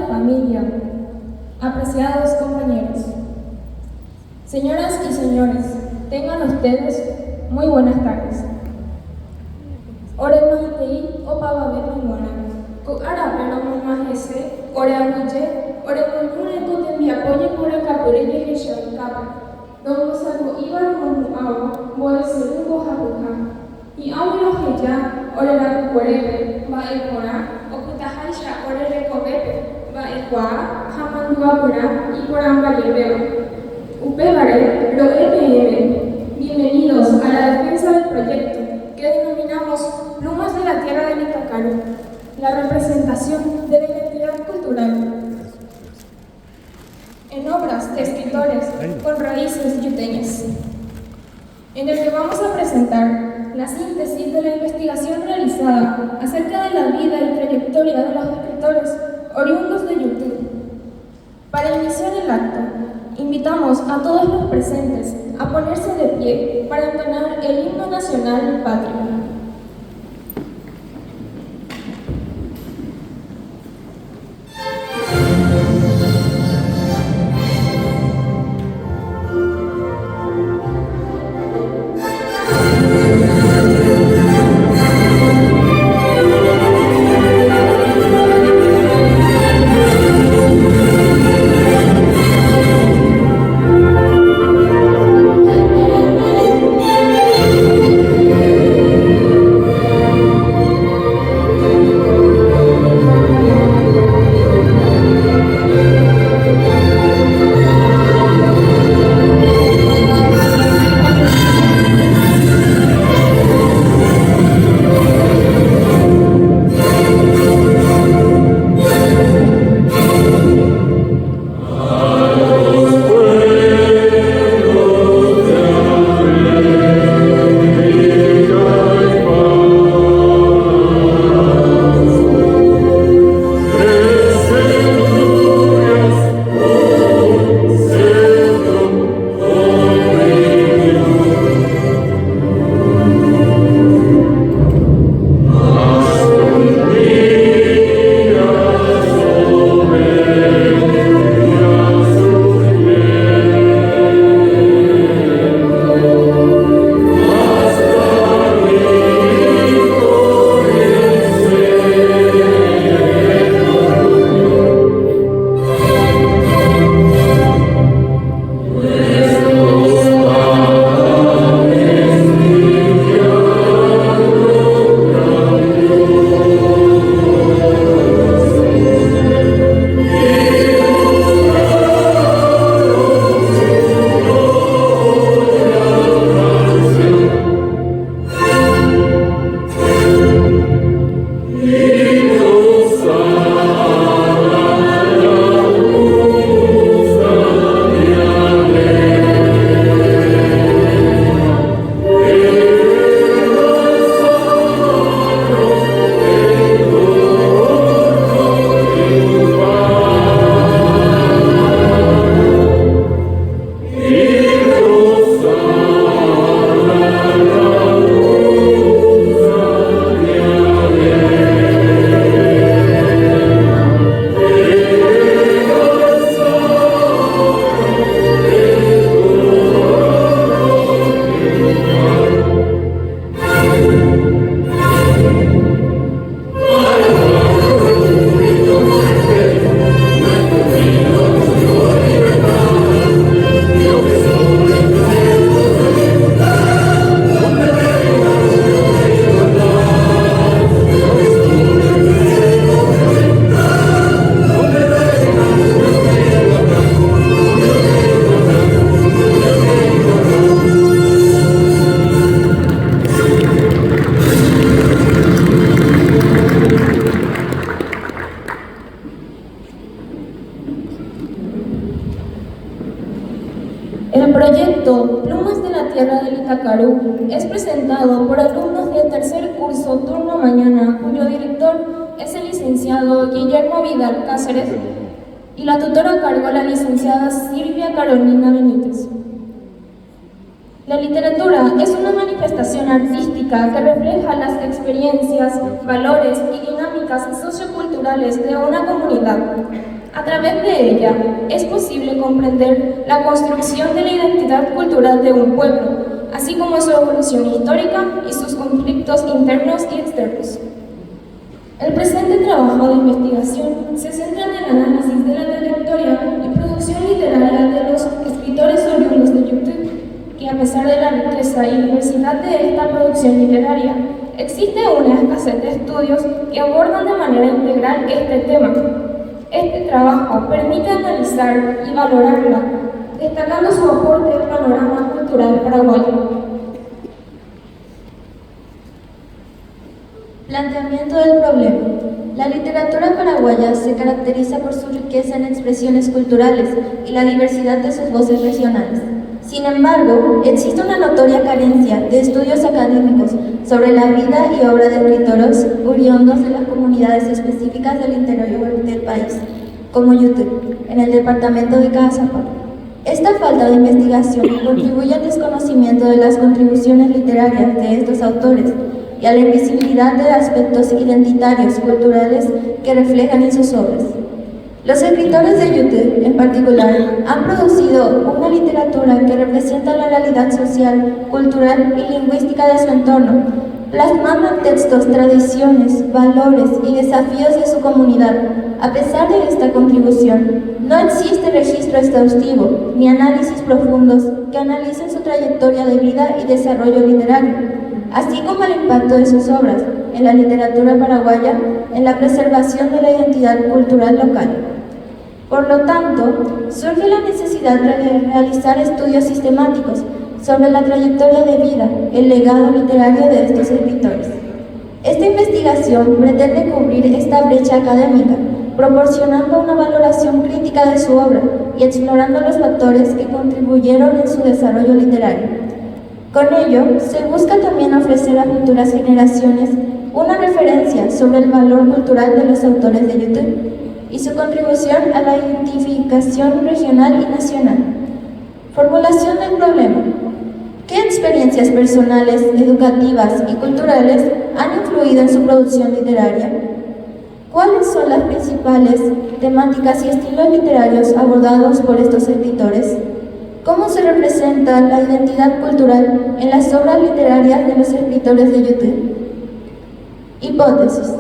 familia, apreciados compañeros, señoras y señores, tengan ustedes muy buenas tardes. Ore mahitei opavave maimora, ko'árape romomahese, ore aguyje, ore moñúreko tembiapóje mbo'akapyre jehechaukápe, rombosako'íva romohu'ãvo mbo'esyry mbohapyha, hi'ãme roheja orerakukuérepe mba'eporã, opytaháicha orerekovépe mba'ekuaa ha mandu'apyra iporãmbajevéva. Upévare ro'epeẽme, bienvenidos a la defensa del proyecto que denominamos Plumas de la Tierra del Itacarú, la representación de la identidad cultural en obras de escritores con raíces yuteñas, en el que vamos a presentar la síntesis de la investigación realizada acerca de la vida y trayectoria de los escritores oriundos de Yutún. Para iniciar el acto, invitamos a todos los presentes a ponerse de pie para entonar el himno nacional patrio. El proyecto Plumas de la Tierra del Itacarú es presentado por alumnos del tercer curso turno mañana, cuyo director es el licenciado Guillermo Vidal Cáceres y la tutora a cargo la licenciada Silvia Carolina Benítez. La literatura es una manifestación artística que refleja las experiencias, valores y dinámicas socioculturales de una comunidad. A través de ella es posible comprender la construcción de la identidad cultural de un pueblo, así como su evolución histórica y sus conflictos internos y externos. El presente trabajo de investigación se centra en el análisis de la trayectoria y producción literaria de los escritores oriundos de YouTube, que a pesar de la riqueza y diversidad de esta producción literaria, existe una escasez de estudios que abordan de manera integral este tema. Este trabajo permite analizar y valorarla, destacando su aporte al panorama cultural paraguayo. Planteamiento del problema. La literatura paraguaya se caracteriza por su riqueza en expresiones culturales y la diversidad de sus voces regionales. Sin embargo, existe una notoria carencia de estudios académicos sobre la vida y obra de escritores oriundos de las comunidades específicas del interior del país, como YouTube, en el departamento de Caazapá. Esta falta de investigación contribuye al desconocimiento de las contribuciones literarias de estos autores y a la invisibilidad de aspectos identitarios, culturales que reflejan en sus obras. Los escritores de YouTube, en particular, han producido una literatura que representa la realidad social, cultural y lingüística de su entorno, plasmando en textos tradiciones, valores y desafíos de su comunidad. A pesar de esta contribución, no existe registro exhaustivo ni análisis profundos que analicen su trayectoria de vida y desarrollo literario, así como el impacto de sus obras en la literatura paraguaya en la preservación de la identidad cultural local. Por lo tanto, surge la necesidad de realizar estudios sistemáticos sobre la trayectoria de vida, el legado literario de estos escritores. Esta investigación pretende cubrir esta brecha académica, proporcionando una valoración crítica de su obra y explorando los factores que contribuyeron en su desarrollo literario. Con ello, se busca también ofrecer a futuras generaciones una referencia sobre el valor cultural de los autores de YouTube y su contribución a la identificación regional y nacional. Formulación del problema. ¿Qué experiencias personales, educativas y culturales han influido en su producción literaria? ¿Cuáles son las principales temáticas y estilos literarios abordados por estos escritores? ¿Cómo se representa la identidad cultural en las obras literarias de los escritores de YouTube? Hipótesis.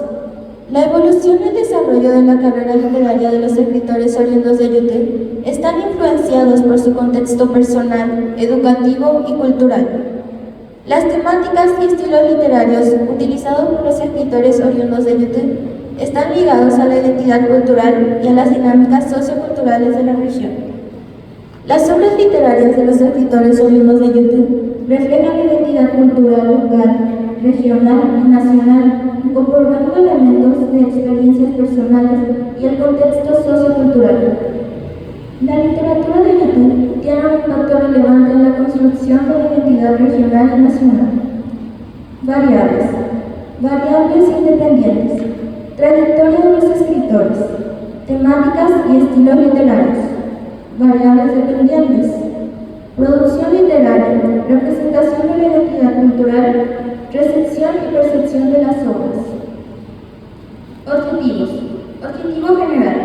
La evolución y el desarrollo de la carrera literaria de los escritores oriundos de YouTube están influenciados por su contexto personal, educativo y cultural. Las temáticas y estilos literarios utilizados por los escritores oriundos de YouTube están ligados a la identidad cultural y a las dinámicas socioculturales de la región. Las obras literarias de los escritores oriundos de YouTube reflejan la identidad cultural local, regional y nacional, incorporando elementos de experiencias personales y el contexto sociocultural. La literatura de YouTube tiene un impacto relevante en la construcción de la identidad regional y nacional. Variables. Variables independientes. Trayectoria de los escritores. Temáticas y estilos literarios. Variables dependientes. Producción literaria. Representación de la identidad cultural. Recepción y percepción de las obras. Objetivos. Objetivo general.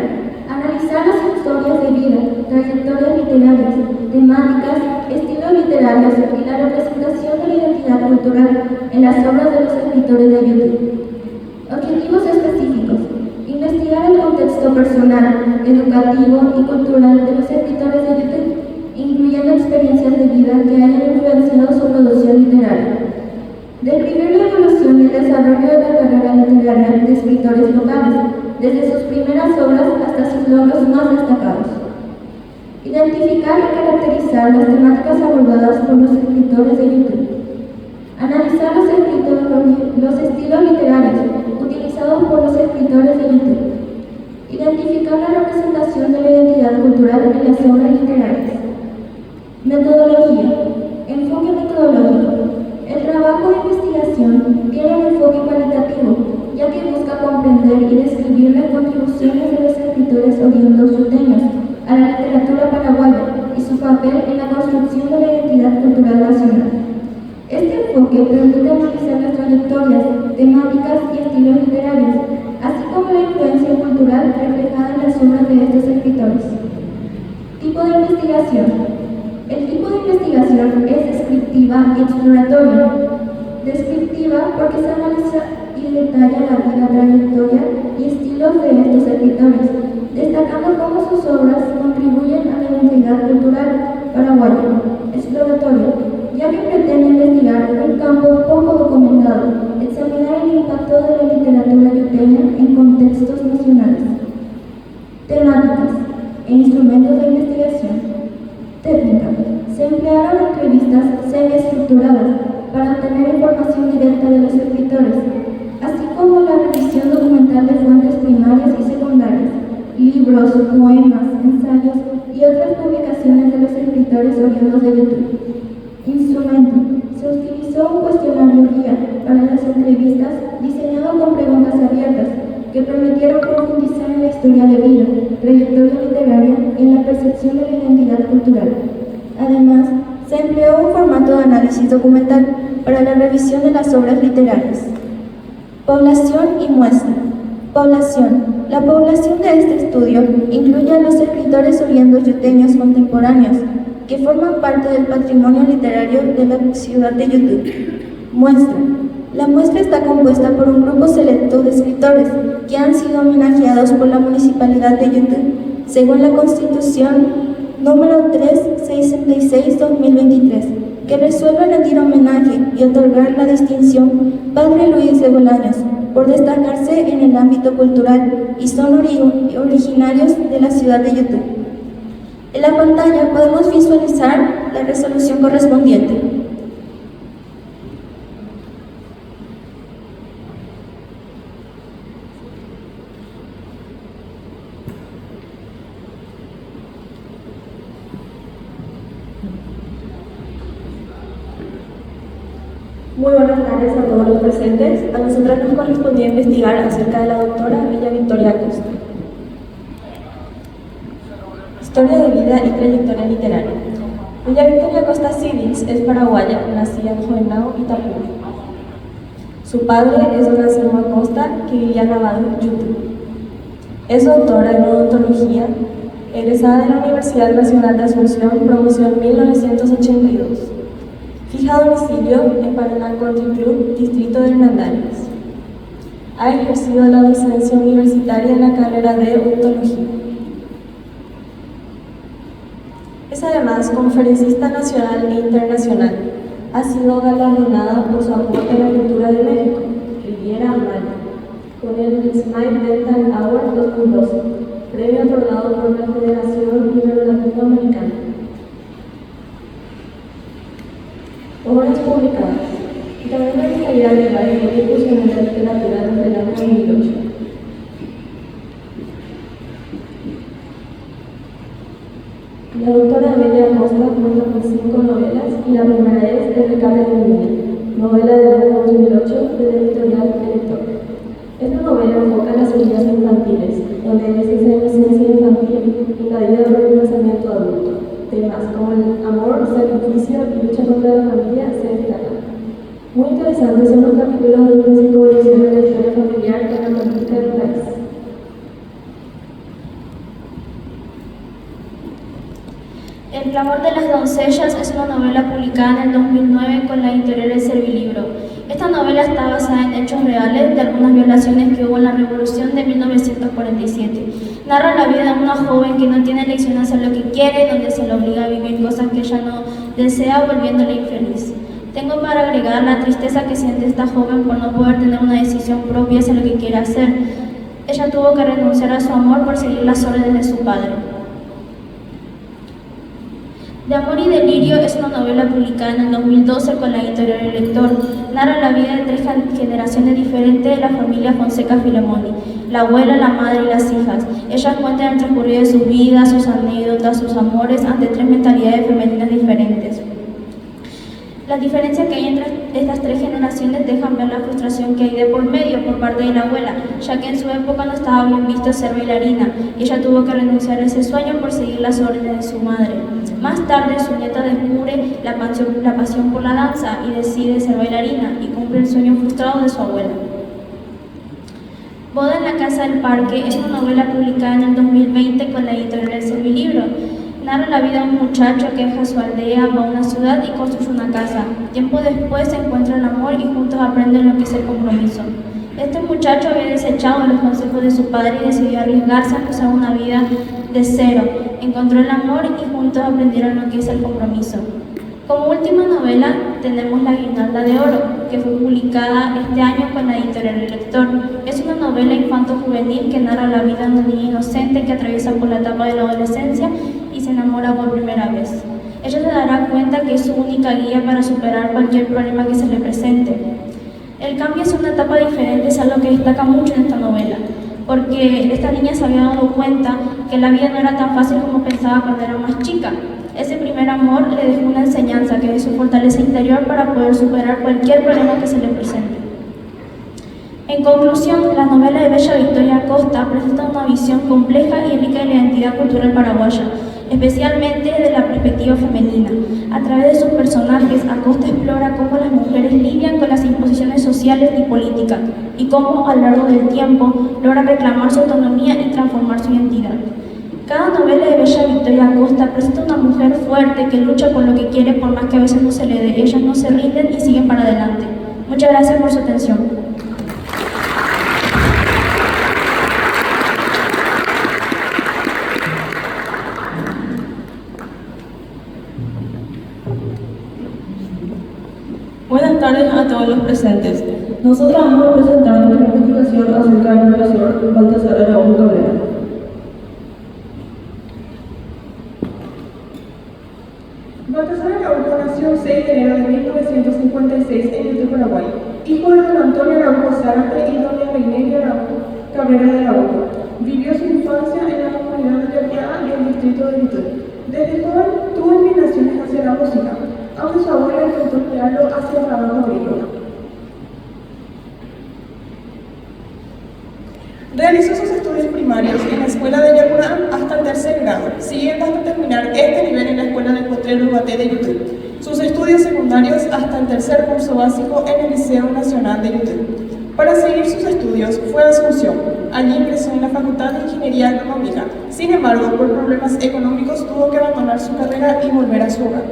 Analizar las historias de vida, trayectorias literarias, temáticas, estilos literarios y la representación de la identidad cultural en las obras de los escritores de YouTube. Objetivos específicos. Investigar el contexto personal, educativo y cultural de los escritores de YouTube, incluyendo experiencias de vida que hayan influenciado su producción literaria. Describir la evolución y el desarrollo de la carrera literaria de escritores locales, desde sus primeras obras hasta sus logros más destacados. Identificar y caracterizar las temáticas abordadas por los escritores de YouTube. Analizar los estilos literarios utilizados por los escritores de YouTube. Identificar la representación de la identidad cultural en las obras literarias. Metodología. Enfoque metodológico. El trabajo de investigación tiene un enfoque cualitativo, ya que busca comprender y describir las contribuciones de los escritores oriundos yuteños a la literatura paraguaya y su papel en la construcción de la identidad cultural nacional. Este enfoque permite analizar las trayectorias, temáticas y estilos literarios, así como la influencia cultural reflejada en las obras de estos escritores. Tipo de investigación. El tipo de investigación es descriptiva y exploratoria. Descriptiva porque se analiza y detalla la vida, trayectoria y estilos de estos escritores, destacando cómo sus obras contribuyen a la identidad cultural paraguaya. Exploratoria, ya que pretende investigar un campo poco documentado, examinar el impacto de la literatura yuteña en contextos nacionales. Temáticas e instrumentos de investigación. Técnica. Se emplearon entrevistas semi-estructuradas para obtener información directa de los escritores, así como la revisión documental de fuentes primarias y secundarias, libros, poemas, ensayos y otras publicaciones de los escritores oriundos de YouTube. Instrumento. Se utilizó un cuestionario guía para las entrevistas diseñado con preguntas abiertas que permitieron profundizar en la historia de vida, trayectoria literaria y en la percepción de la identidad cultural. Además, se empleó un formato de análisis documental para la revisión de las obras literarias. Población y muestra. Población. La población de este estudio incluye a los escritores oriundos yuteños contemporáneos que forman parte del patrimonio literario de la ciudad de YouTube. Muestra. La muestra está compuesta por un grupo selecto de escritores que han sido homenajeados por la Municipalidad de YouTube, según la Constitución número 366-2023, que resuelve rendir homenaje y otorgar la distinción Padre Luis de Bolaños por destacarse en el ámbito cultural y son originarios de la ciudad de YouTube. En la pantalla podemos visualizar la resolución correspondiente. Muy buenas tardes a todos los presentes. A nosotras nos correspondía investigar acerca de la doctora Bella Victoria Acosta. Historia de vida y trayectoria literaria. Bella Victoria Acosta Civils es paraguaya, nacida en Juvenao, Itapúa. Su padre es don Anselmo Acosta, que vivía en Lavado, YouTube. Es doctora en odontología, egresada de la Universidad Nacional de Asunción, promoción 1982. Fija domicilio en Paraná Country Club, distrito de Hernandarias. Ha ejercido la docencia universitaria en la carrera de odontología. Es además conferencista nacional e internacional. Ha sido galardonada por su aporte a la cultura de México, Riviera Maya, con el Smile Dental Award 2012, premio otorgado por la Federación Ibero-Latinoamericana. Obras publicadas. También la especialidad legal y difusión de la literatura desde el año 2008. La doctora Bella Acosta cuenta con 5 novelas y la primera es El Recable de mi niña, novela del año 2008 de la editorial Lector. Esta novela enfoca las heridas infantiles, donde es esa inocencia infantil invadida por el pensamiento adulto. Temas como el amor, sacrificio y lucha contra la familia se destacan. Muy interesantes son los capítulos donde se evoluciona la historia familiar en la política del país. El clamor de las doncellas es una novela publicada en el 2009 con la editorial El Servilibro. Esta novela está basada en hechos reales de algunas violaciones que hubo en la Revolución de 1947. Narra la vida de una joven que no tiene elección a hacer lo que quiere, donde se le obliga a vivir cosas que ella no desea, volviéndola infeliz. Tengo para agregar la tristeza que siente esta joven por no poder tener una decisión propia hacia lo que quiere hacer. Ella tuvo que renunciar a su amor por seguir las órdenes de su padre. De amor y delirio es una novela publicada en el 2012 con la editorial El Lector. Narra la vida de 3 generaciones diferentes de la familia Fonseca Filemoni, la abuela, la madre y las hijas. Ellas cuentan el transcurrido de sus vidas, sus anécdotas, sus amores ante 3 mentalidades femeninas diferentes. Las diferencias que hay entre estas 3 generaciones dejan ver la frustración que hay de por medio por parte de la abuela, ya que en su época no estaba bien visto ser bailarina y ella tuvo que renunciar a ese sueño por seguir las órdenes de su madre. Más tarde, su nieta descubre la pasión por la danza y decide ser bailarina y cumple el sueño frustrado de su abuela. Boda en la Casa del Parque es una novela publicada en el 2020 con la editorial El Servilibro. Narra la vida de un muchacho que deja su aldea, va a una ciudad y construye una casa. Tiempo después se encuentra el amor y juntos aprenden lo que es el compromiso. Este muchacho había desechado los consejos de su padre y decidió arriesgarse a empezar una vida de cero. Encontró el amor y juntos aprendieron lo que es el compromiso. Como última novela tenemos La Guirnalda de Oro, que fue publicada este año con la editorial El Lector. Es una novela infanto-juvenil que narra la vida de una niña inocente que atraviesa por la etapa de la adolescencia y se enamora por primera vez. Ella se dará cuenta que es su única guía para superar cualquier problema que se le presente. El cambio hacia una etapa diferente es algo que destaca mucho en esta novela, porque esta niña se había dado cuenta que la vida no era tan fácil como pensaba cuando era más chica. Ese primer amor le dejó una enseñanza que es su fortaleza interior para poder superar cualquier problema que se le presente. En conclusión, la novela de Bella Victoria Acosta presenta una visión compleja y rica de la identidad cultural paraguaya, especialmente desde la perspectiva femenina. A través de sus personajes, Acosta explora cómo las mujeres lidian con las imposiciones sociales y políticas, y cómo a lo largo del tiempo logran reclamar su autonomía y transformar su identidad. Cada novela de Bella Victoria Acosta presenta una mujer fuerte que lucha por lo que quiere, por más que a veces no se le dé. Ellas no se rinden y siguen para adelante. Muchas gracias por su atención. Buenas tardes a todos los presentes. Nosotros vamos a presentar nuestra investigación acerca del profesor Baltasar Araújo Cabrera. Baltasar Araújo nació el 6 de enero de 1956 en Yute, Paraguay, hijo de don Antonio Araújo Zárate y doña Reinelia Araújo Cabrera de Araújo. Vivió su infancia en la comunidad de Yacuará y el distrito de Yute. Desde joven tuvo inclinaciones hacia la música, aunque su abuela intentó guiarlo hacia el trabajo agrícola. Realizó sus estudios primarios en la escuela de Yacuará hasta el tercer grado, siguiendo hasta terminar este nivel en la escuela de Potrero Ubaté de Yute. Sus estudios secundarios hasta el tercer curso básico en el Liceo Nacional de Yute. Para seguir sus estudios fue a Asunción. Allí ingresó en la Facultad de Ingeniería Agronómica. Sin embargo, por problemas económicos tuvo que abandonar su carrera y volver a su hogar.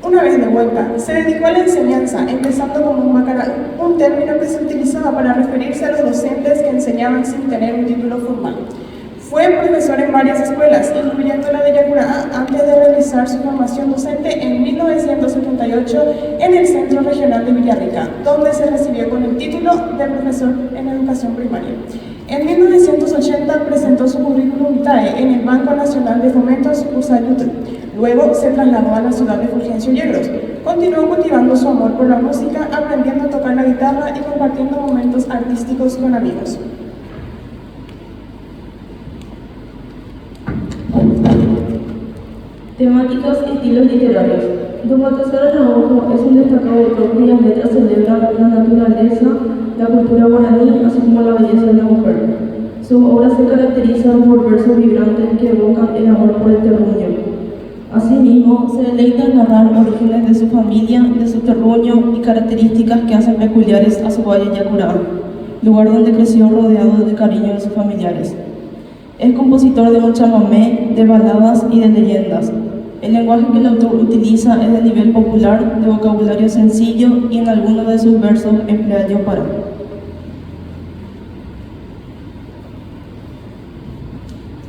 Una vez de vuelta, se dedicó a la enseñanza, empezando como un bacalao, un término que se utilizaba para referirse a los docentes que enseñaban sin tener un título formal. Fue profesor en varias escuelas, incluyendo la de Yacuará, antes de realizar su formación docente en 1978 en el Centro Regional de Villarrica, donde se recibió con el título de profesor en educación primaria. En 1980 presentó su currículum vitae en el Banco Nacional de Fomento sucursal Yute. Luego se trasladó a la ciudad de Fulgencio Yegros. Continuó cultivando su amor por la música, aprendiendo a tocar la guitarra y compartiendo momentos artísticos con amigos. Temáticas y estilos literarios. Don Baltasar Araújo es un destacado autor cuyas letras celebran la naturaleza, la cultura guaraní, así como la belleza de la mujer. Sus obras se caracterizan por versos vibrantes que evocan el amor por el terruño. Asimismo, se deleita en narrar orígenes de su familia, de su terruño y características que hacen peculiares a su valle Yacuará, lugar donde creció rodeado de cariño de sus familiares. Es compositor de un chamamé, de baladas y de leyendas. El lenguaje que el autor utiliza es de nivel popular, de vocabulario sencillo y en algunos de sus versos emplea yopará.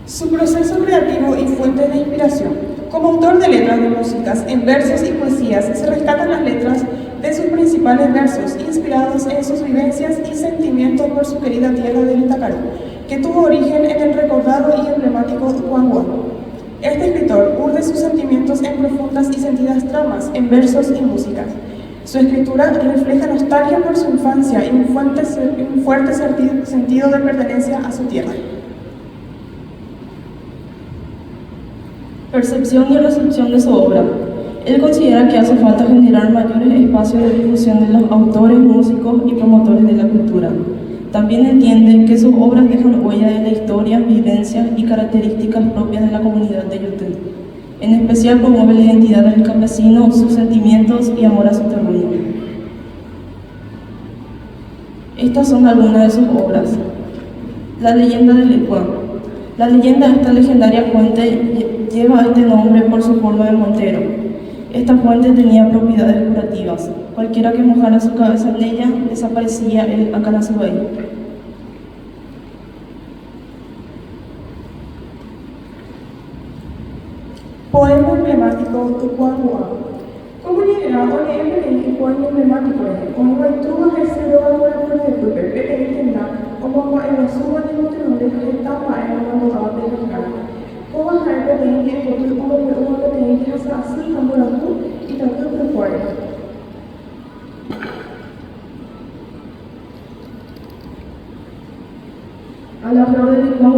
Su proceso creativo y fuente de inspiración. Como autor de letras de músicas en versos y poesías, se rescatan las letras de sus principales versos, inspirados en sus vivencias y sentimientos por su querida tierra del Itacarú, que tuvo origen en el recordado y emblemático Huanguán. Este escritor urde sus sentimientos en profundas y sentidas tramas, en versos y músicas. Su escritura refleja nostalgia por su infancia y un fuerte sentido de pertenencia a su tierra. Percepción y recepción de su obra. Él considera que hace falta generar mayores espacios de difusión de los autores, músicos y promotores de la cultura. También entiende que sus obras dejan huella de la historia, vivencias y características propias de la comunidad de Yute. En especial promueve la identidad del campesino, sus sentimientos y amor a su terruño. Estas son algunas de sus obras. La leyenda del Licuán. La leyenda de esta legendaria fuente lleva este nombre por su forma de montero. Esta fuente tenía propiedades curativas. Cualquiera que mojara su cabeza en ella, desaparecía el Akanasubai. Poema emblemático Tucuán Guam. Como llegará o leer el poema emblemático como tuvo el cero valor de Pepe, Pepe intenta, como en la suma de Montenegro estaba en la mandada de la cara. Como hay que tener que como que tener que hacer así como la luz y tanto de fuera. A la flor de Licuán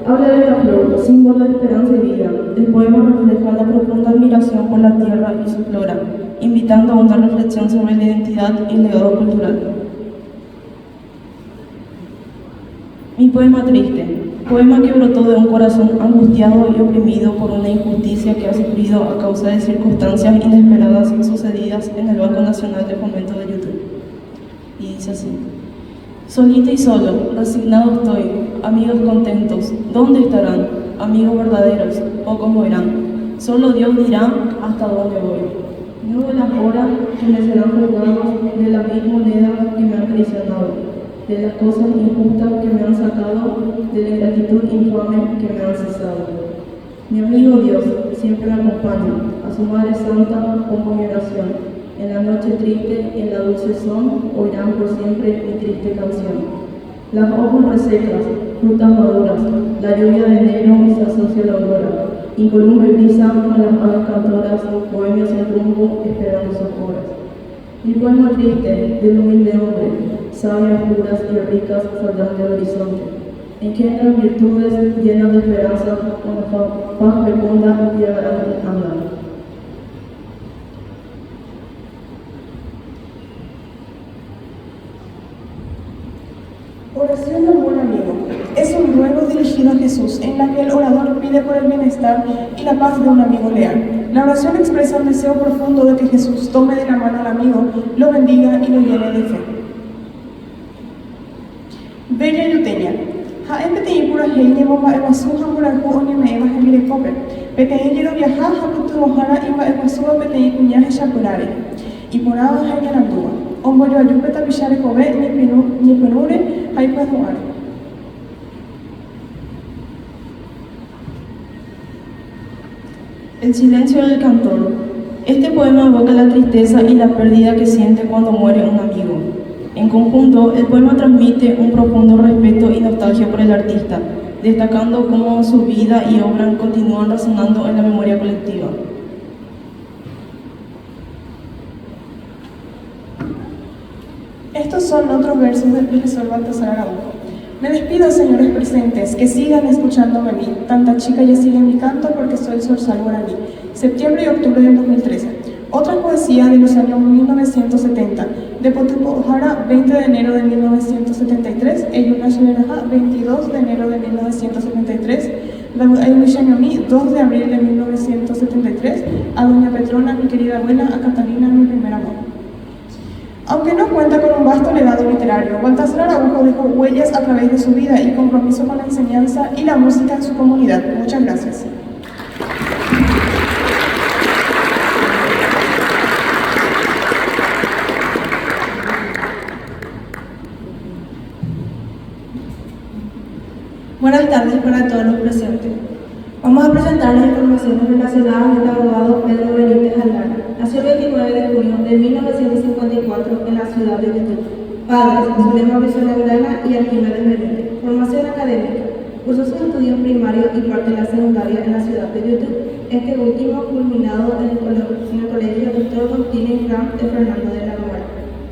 habla de la flor, símbolo de esperanza y vida. El poema refleja la profunda admiración por la tierra y su flora, invitando a una reflexión sobre la identidad y el legado cultural. Mi poema triste, poema que brotó de un corazón angustiado y oprimido por una injusticia que ha sufrido a causa de circunstancias inesperadas sucedidas en el Banco Nacional de Fomento de YouTube. Y dice así: solita y solo, resignado estoy, amigos contentos, ¿dónde estarán? Amigos verdaderos, pocos verán. Solo Dios dirá hasta dónde voy. No de las horas que me serán juzgados, de la misma moneda que me han traicionado, de las cosas injustas que me han sacado, de la ingratitud infame que me han cesado. Mi amigo Dios siempre me acompaña, a su Madre Santa pongo mi oración. En la noche triste y en la dulce son, oirán por siempre mi triste canción. Las hojas resecas, frutas maduras, la lluvia de enero se asocia a la aurora. Incolumbre brisa con las aves cantoras, bohemios sin rumbo, esperando sus horas. Mi poema triste, del humilde hombre, sabias, puras y ricas saldrán del horizonte. Engendran virtudes llenas de esperanza, con la paz fecunda llegarán a andar. Oración del buen amigo. Es un ruego dirigido a Jesús, en la que el orador pide por el bienestar y la paz de un amigo leal. La oración expresa un deseo profundo de que Jesús tome de la mano al amigo, lo bendiga y lo llene de fe. Bella Yuteña. Haen peteí pura heine bomba evasuja murajú onime eva gemire cope. Peteí quiero viajar a putu mojara imba evasuja peteí cuñaje chapurare. Y por agua heine landúa. Omboyo ayupeta pishare kobe ni penure haipa juare. El silencio del cantor. Este poema evoca la tristeza y la pérdida que siente cuando muere un amigo. En conjunto, el poema transmite un profundo respeto y nostalgia por el artista, destacando cómo su vida y obra continúan resonando en la memoria colectiva. Estos son otros versos del profesor Baltasar Araujo. Me despido, señores presentes, que sigan escuchándome a mí. Tanta chica ya sigue mi canto porque soy el zorzal guaraní. Septiembre y octubre del 2013. Otra poesía de los años 1970. De Potupo Ojara, 20 de enero de 1973. Eyuna Shereraja, 22 de enero de 1973. Ayunishañomi, 2 de abril de 1973. A doña Petrona, mi querida abuela, a Catalina, mi primer amor. Aunque no cuenta con un vasto legado literario, Baltasar Araujo dejó huellas a través de su vida y compromiso con la enseñanza y la música en su comunidad. Muchas gracias. Buenas tardes para todos los presentes. Vamos a presentar las informaciones relacionadas del abogado Pedro Benítez Aldana. Nació el 29 de junio de 1954 en la ciudad de YouTube. Padres: Zulema Brizuela Aldana y Arquímedes Benítez. Formación académica: cursó sus estudios primarios y parte de la secundaria en la ciudad de YouTube. Este último culminado en el colegio Dr. Martínez Ram de Fernando de la Mora.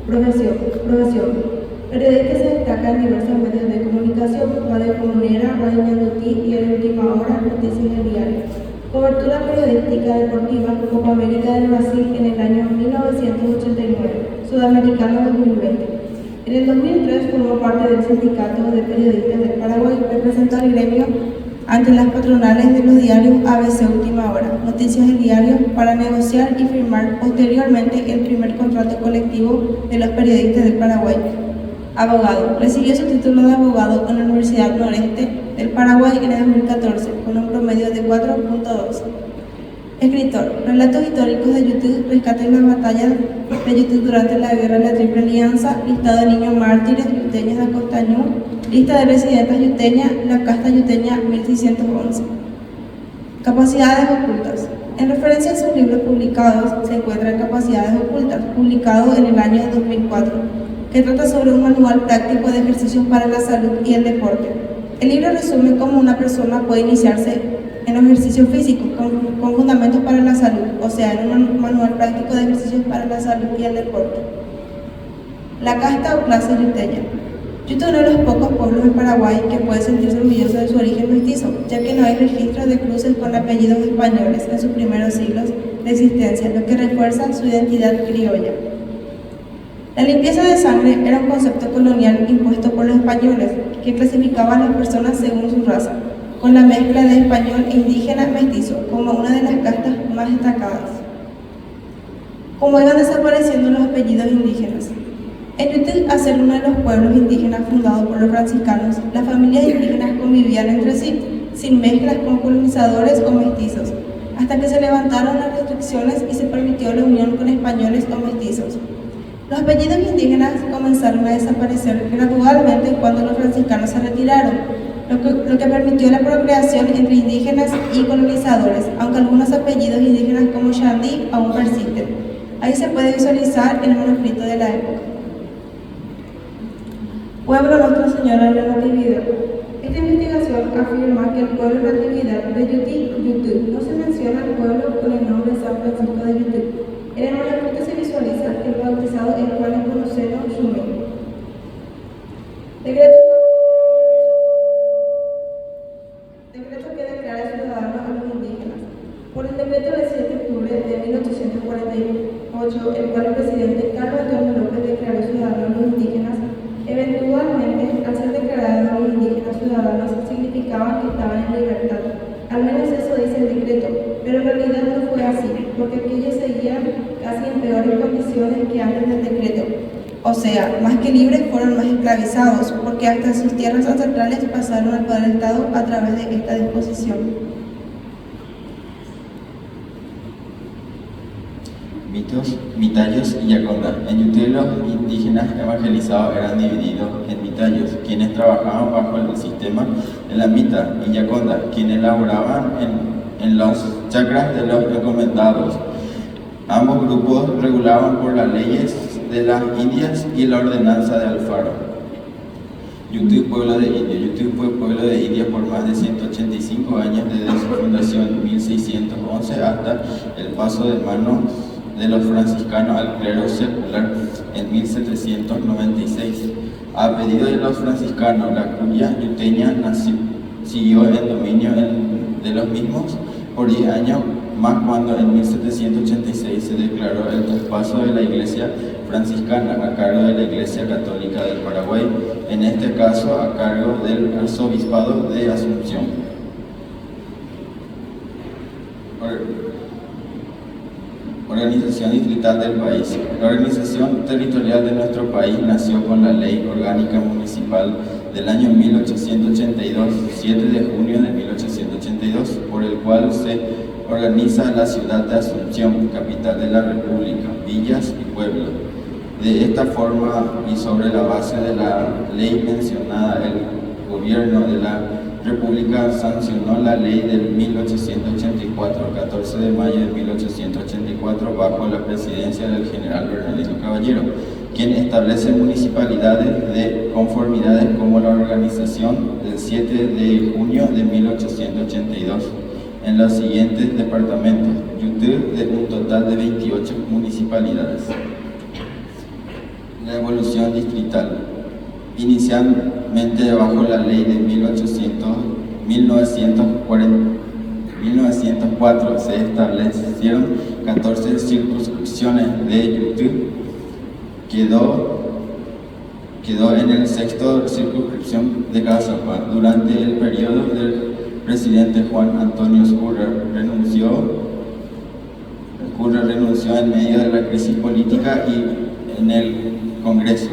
Profesión: periodista que se destaca en diversos medios de comunicación, Radio Comunera, Radio Ñandutí y en Última Hora, Noticias del Diario. Cobertura periodística deportiva, Copa América del Brasil en el año 1989, Sudamericano 2020. En el 2003 formó parte del Sindicato de Periodistas del Paraguay, representó al gremio ante las patronales de los diarios ABC Última Hora, Noticias del Diario, para negociar y firmar posteriormente el primer contrato colectivo de los periodistas del Paraguay. Abogado. Recibió su título de abogado en la Universidad Noreste del Paraguay en el 2014 con un promedio de 4.2. Escritor. Relatos históricos de YouTube, rescate en las batallas de YouTube durante la Guerra de la Triple Alianza, listado de niños mártires yuteños de Acostañú, lista de residentas yuteñas, la casta yuteña 1611. Capacidades ocultas. En referencia a sus libros publicados se encuentran Capacidades ocultas, publicado en el año 2004, que trata sobre un manual práctico de ejercicios para la salud y el deporte. El libro resume cómo una persona puede iniciarse en los ejercicios físicos con fundamentos para la salud, o sea, en un manual práctico de ejercicios para la salud y el deporte. La casta o clase yuteña. Yutu es uno de los pocos pueblos del Paraguay que puede sentirse orgulloso de su origen mestizo, ya que no hay registros de cruces con apellidos españoles en sus primeros siglos de existencia, lo que refuerza su identidad criolla. La limpieza de sangre era un concepto colonial impuesto por los españoles, que clasificaba a las personas según su raza, con la mezcla de español e indígena mestizo como una de las castas más destacadas. Como iban desapareciendo los apellidos indígenas. En Yutil, al ser uno de los pueblos indígenas fundados por los franciscanos, las familias indígenas convivían entre sí, sin mezclas con colonizadores o mestizos, hasta que se levantaron las restricciones y se permitió la unión con españoles o mestizos. Los apellidos indígenas comenzaron a desaparecer gradualmente cuando los franciscanos se retiraron, lo que permitió la procreación entre indígenas y colonizadores, aunque algunos apellidos indígenas como Xandí aún persisten. Ahí se puede visualizar el manuscrito de la época. Pueblo Nuestra Señora de la Natividad. Esta investigación afirma que el pueblo de Natividad de Yutu no se menciona al pueblo con el nombre de San Francisco de Yutu. En el manuscrito se visualiza que el bautizado es Juan Nepomuceno Xume. Decreto que declara ciudadanos a los indígenas. Por el decreto del 7 de octubre de 1848, el cual el presidente Carlos Antonio López declaró ciudadanos a los indígenas, eventualmente, al ser declarados a los indígenas ciudadanos, significaban que estaban en libertad. Al menos eso dice el decreto, pero en realidad no fue así, porque aquellos seguían casi en peores condiciones que antes del decreto. O sea, más que libres fueron más esclavizados, porque hasta sus tierras ancestrales pasaron al poder del Estado a través de esta disposición. Mitos, mitayos y yaconda. En Yutil los indígenas evangelizados eran divididos en mitayos, quienes trabajaban bajo el sistema de la mita, y yaconda, quienes laboraban en los chacras de los encomendados. Ambos grupos regulaban por las leyes de las Indias y la ordenanza de Alfaro. Yutil, pueblo de India. Yutil fue pueblo de India por más de 185 años desde su fundación en 1611 hasta el paso de manos de los franciscanos al clero secular en 1796. A pedido de los franciscanos, la curia yuteña siguió en dominio de los mismos por 10 años más, cuando en 1786 se declaró el traspaso de la iglesia franciscana a cargo de la Iglesia Católica del Paraguay, en este caso a cargo del arzobispado de Asunción. Organización distrital del país. La organización territorial de nuestro país nació con la Ley Orgánica Municipal del año 1882, 7 de junio de 1882, por el cual se organiza la ciudad de Asunción, capital de la República, villas y pueblos. De esta forma y sobre la base de la ley mencionada, el gobierno de la República sancionó la ley del 1884, 14 de mayo de 1884, bajo la presidencia del general Bernardino Caballero, quien establece municipalidades de conformidades como la organización del 7 de junio de 1882 en los siguientes departamentos: Yutil, de un total de 28 municipalidades. La evolución distrital. Inicialmente, bajo la ley de 1904 se establecieron 14 circunscripciones de Yutil. Quedó en el sexto circunscripción de Caazapá. Durante el periodo del presidente Juan Antonio Escurra renunció en medio de la crisis política y en el Congreso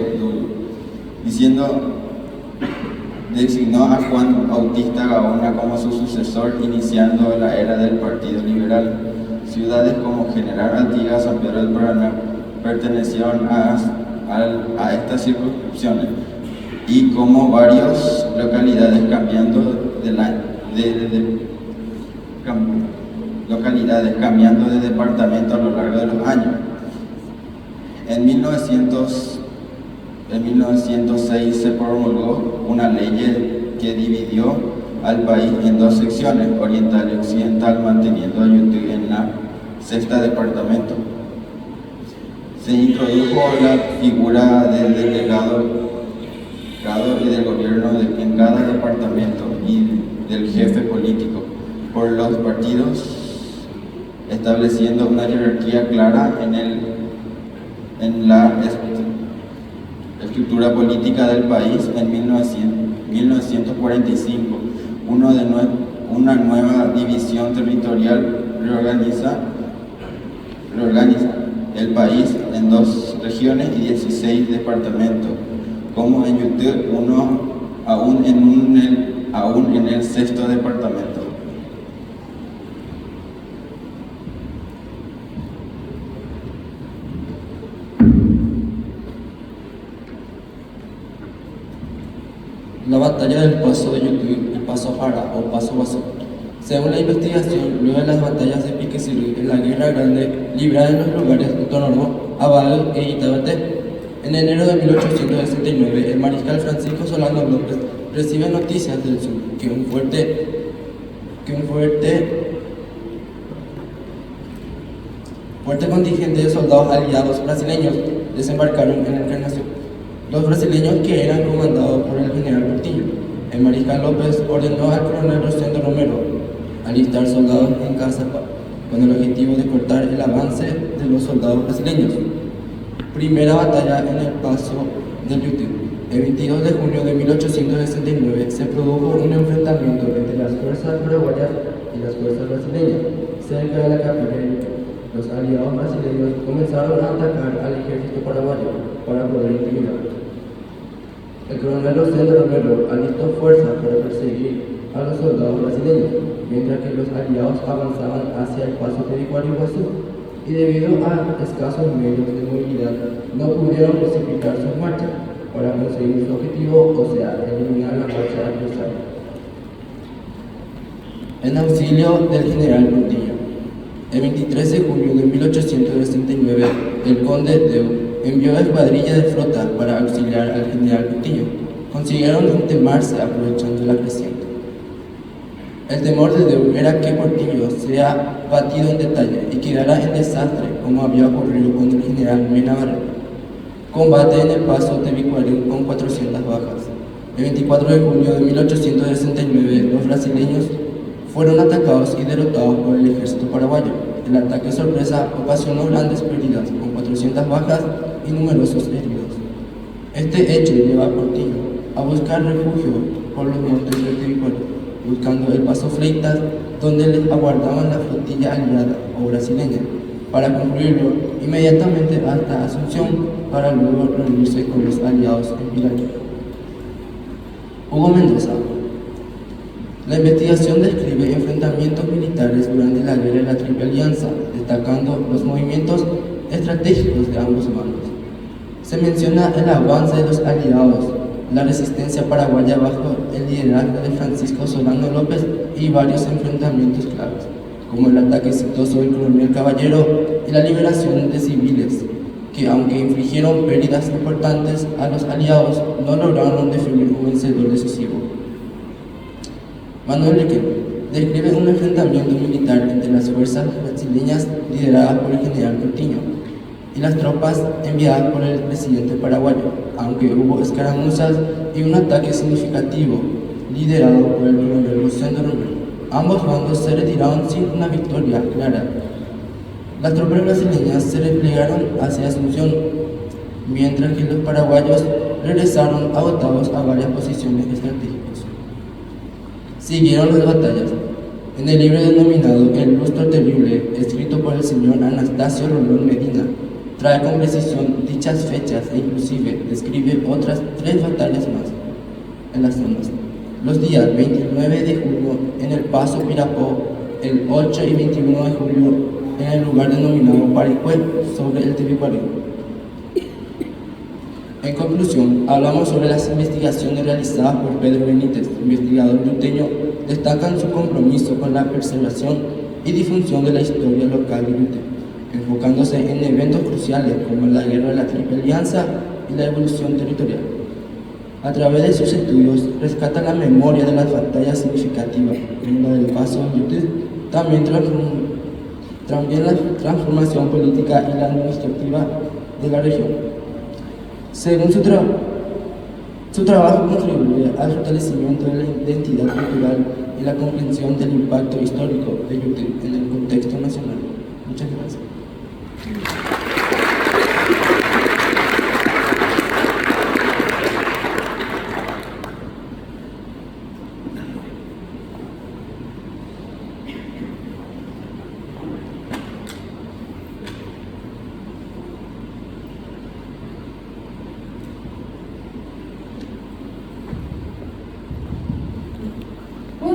designó a Juan Bautista Gaona como su sucesor, iniciando la era del Partido Liberal. Ciudades como General Artigas, San Pedro del Paraná pertenecieron a estas circunscripciones, y como varias localidades cambiando de departamento a lo largo de los años. En 1906 se promulgó una ley que dividió al país en dos secciones, oriental y occidental, manteniendo a Yutí en la sexta departamento. Se introdujo la figura del delegado y del gobierno en cada departamento y del jefe político por los partidos, estableciendo una jerarquía clara en la estructura política del país. En 1945, una nueva división territorial reorganiza el país en dos regiones y 16 departamentos, como en Yutí, aún en el sexto departamento. La batalla del Paso de Yutí, el Paso Jara o Paso Guasú. Según la investigación, luego de las batallas de Piquecilí en la Guerra Grande, librada en los lugares de Tonoró, Abal e Itabaté, en enero de 1869, el mariscal Francisco Solano López recibe noticias del sur que un fuerte contingente de soldados aliados brasileños desembarcaron en Encarnación. Los brasileños, que eran comandados por el general Portillo, el mariscal López ordenó al coronel Rosendo Romero alistar soldados en Caazapá, con el objetivo de cortar el avance de los soldados brasileños. Primera batalla en el Paso del Yutí. El 22 de junio de 1869 se produjo un enfrentamiento entre las fuerzas paraguayas y las fuerzas brasileñas, cerca de la capital de Yutí. Los aliados brasileños comenzaron a atacar al ejército paraguayo para poder intimidarlo. El coronel Rosendo Romero alistó fuerzas para perseguir a los soldados brasileños, mientras que los aliados avanzaban hacia el Paso de Iguazú, y debido a escasos medios de movilidad no pudieron precipitar sus marchas para conseguir su objetivo, o sea, eliminar la marcha adversaria. En auxilio del general Portillo, el 23 de junio de 1869, el conde Deu envió escuadrilla de flota para auxiliar al general Portillo. Consiguieron entemarse aprovechando la creciente. El temor de Deu era que Portillo sea batido en detalle y quedara en desastre, como había ocurrido con el general Mena Barreto. Combate en el Paso de Bicuarí con 400 bajas. El 24 de junio de 1869, los brasileños fueron atacados y derrotados por el ejército paraguayo. El ataque sorpresa ocasionó grandes pérdidas, con 400 bajas y numerosos heridos. Este hecho lleva a Portillo a buscar refugio por los montes del Bicuarí, buscando el Paso Fleitas, donde les aguardaban la flotilla aliada o brasileña, para concluirlo inmediatamente hasta Asunción, para luego reunirse con los aliados en Pilar. Hugo Mendoza. La investigación describe enfrentamientos militares durante la guerra de la Triple Alianza, destacando los movimientos estratégicos de ambos bandos. Se menciona el avance de los aliados, la resistencia paraguaya bajo el liderazgo de Francisco Solano López y varios enfrentamientos claves, como el ataque exitoso del coronel Caballero y la liberación de civiles, que aunque infligieron pérdidas importantes a los aliados, no lograron definir un vencedor decisivo. Manuel Riquelme describe un enfrentamiento militar entre las fuerzas brasileñas lideradas por el general Portillo y las tropas enviadas por el presidente paraguayo, aunque hubo escaramuzas y un ataque significativo liderado por el coronel Rosendo Romero. Ambos bandos se retiraron sin una victoria clara. Las tropas brasileñas se replegaron hacia Asunción, mientras que los paraguayos regresaron agotados a varias posiciones estratégicas. Siguieron las batallas. En el libro denominado El Lustro Terrible, escrito por el señor Anastasio Rolón Medina, trae con precisión dichas fechas e inclusive describe otras 3 batallas más en las zonas. Los días 29 de julio en el Paso Pirapó, el 8 y 21 de julio en el lugar denominado Paricué, sobre el Tebicuarí. En conclusión, hablamos sobre las investigaciones realizadas por Pedro Benítez, investigador yuteño. Destacan su compromiso con la preservación y difusión de la historia local de Yute, enfocándose en eventos cruciales como la Guerra de la Triple Alianza y la evolución territorial. A través de sus estudios, rescata la memoria de las batallas significativas, como la del Paso en Yute, también la transformación política y la administrativa de la región. Según su trabajo contribuye al fortalecimiento de la identidad cultural y la comprensión del impacto histórico de Yute en el contexto nacional. Muchas gracias.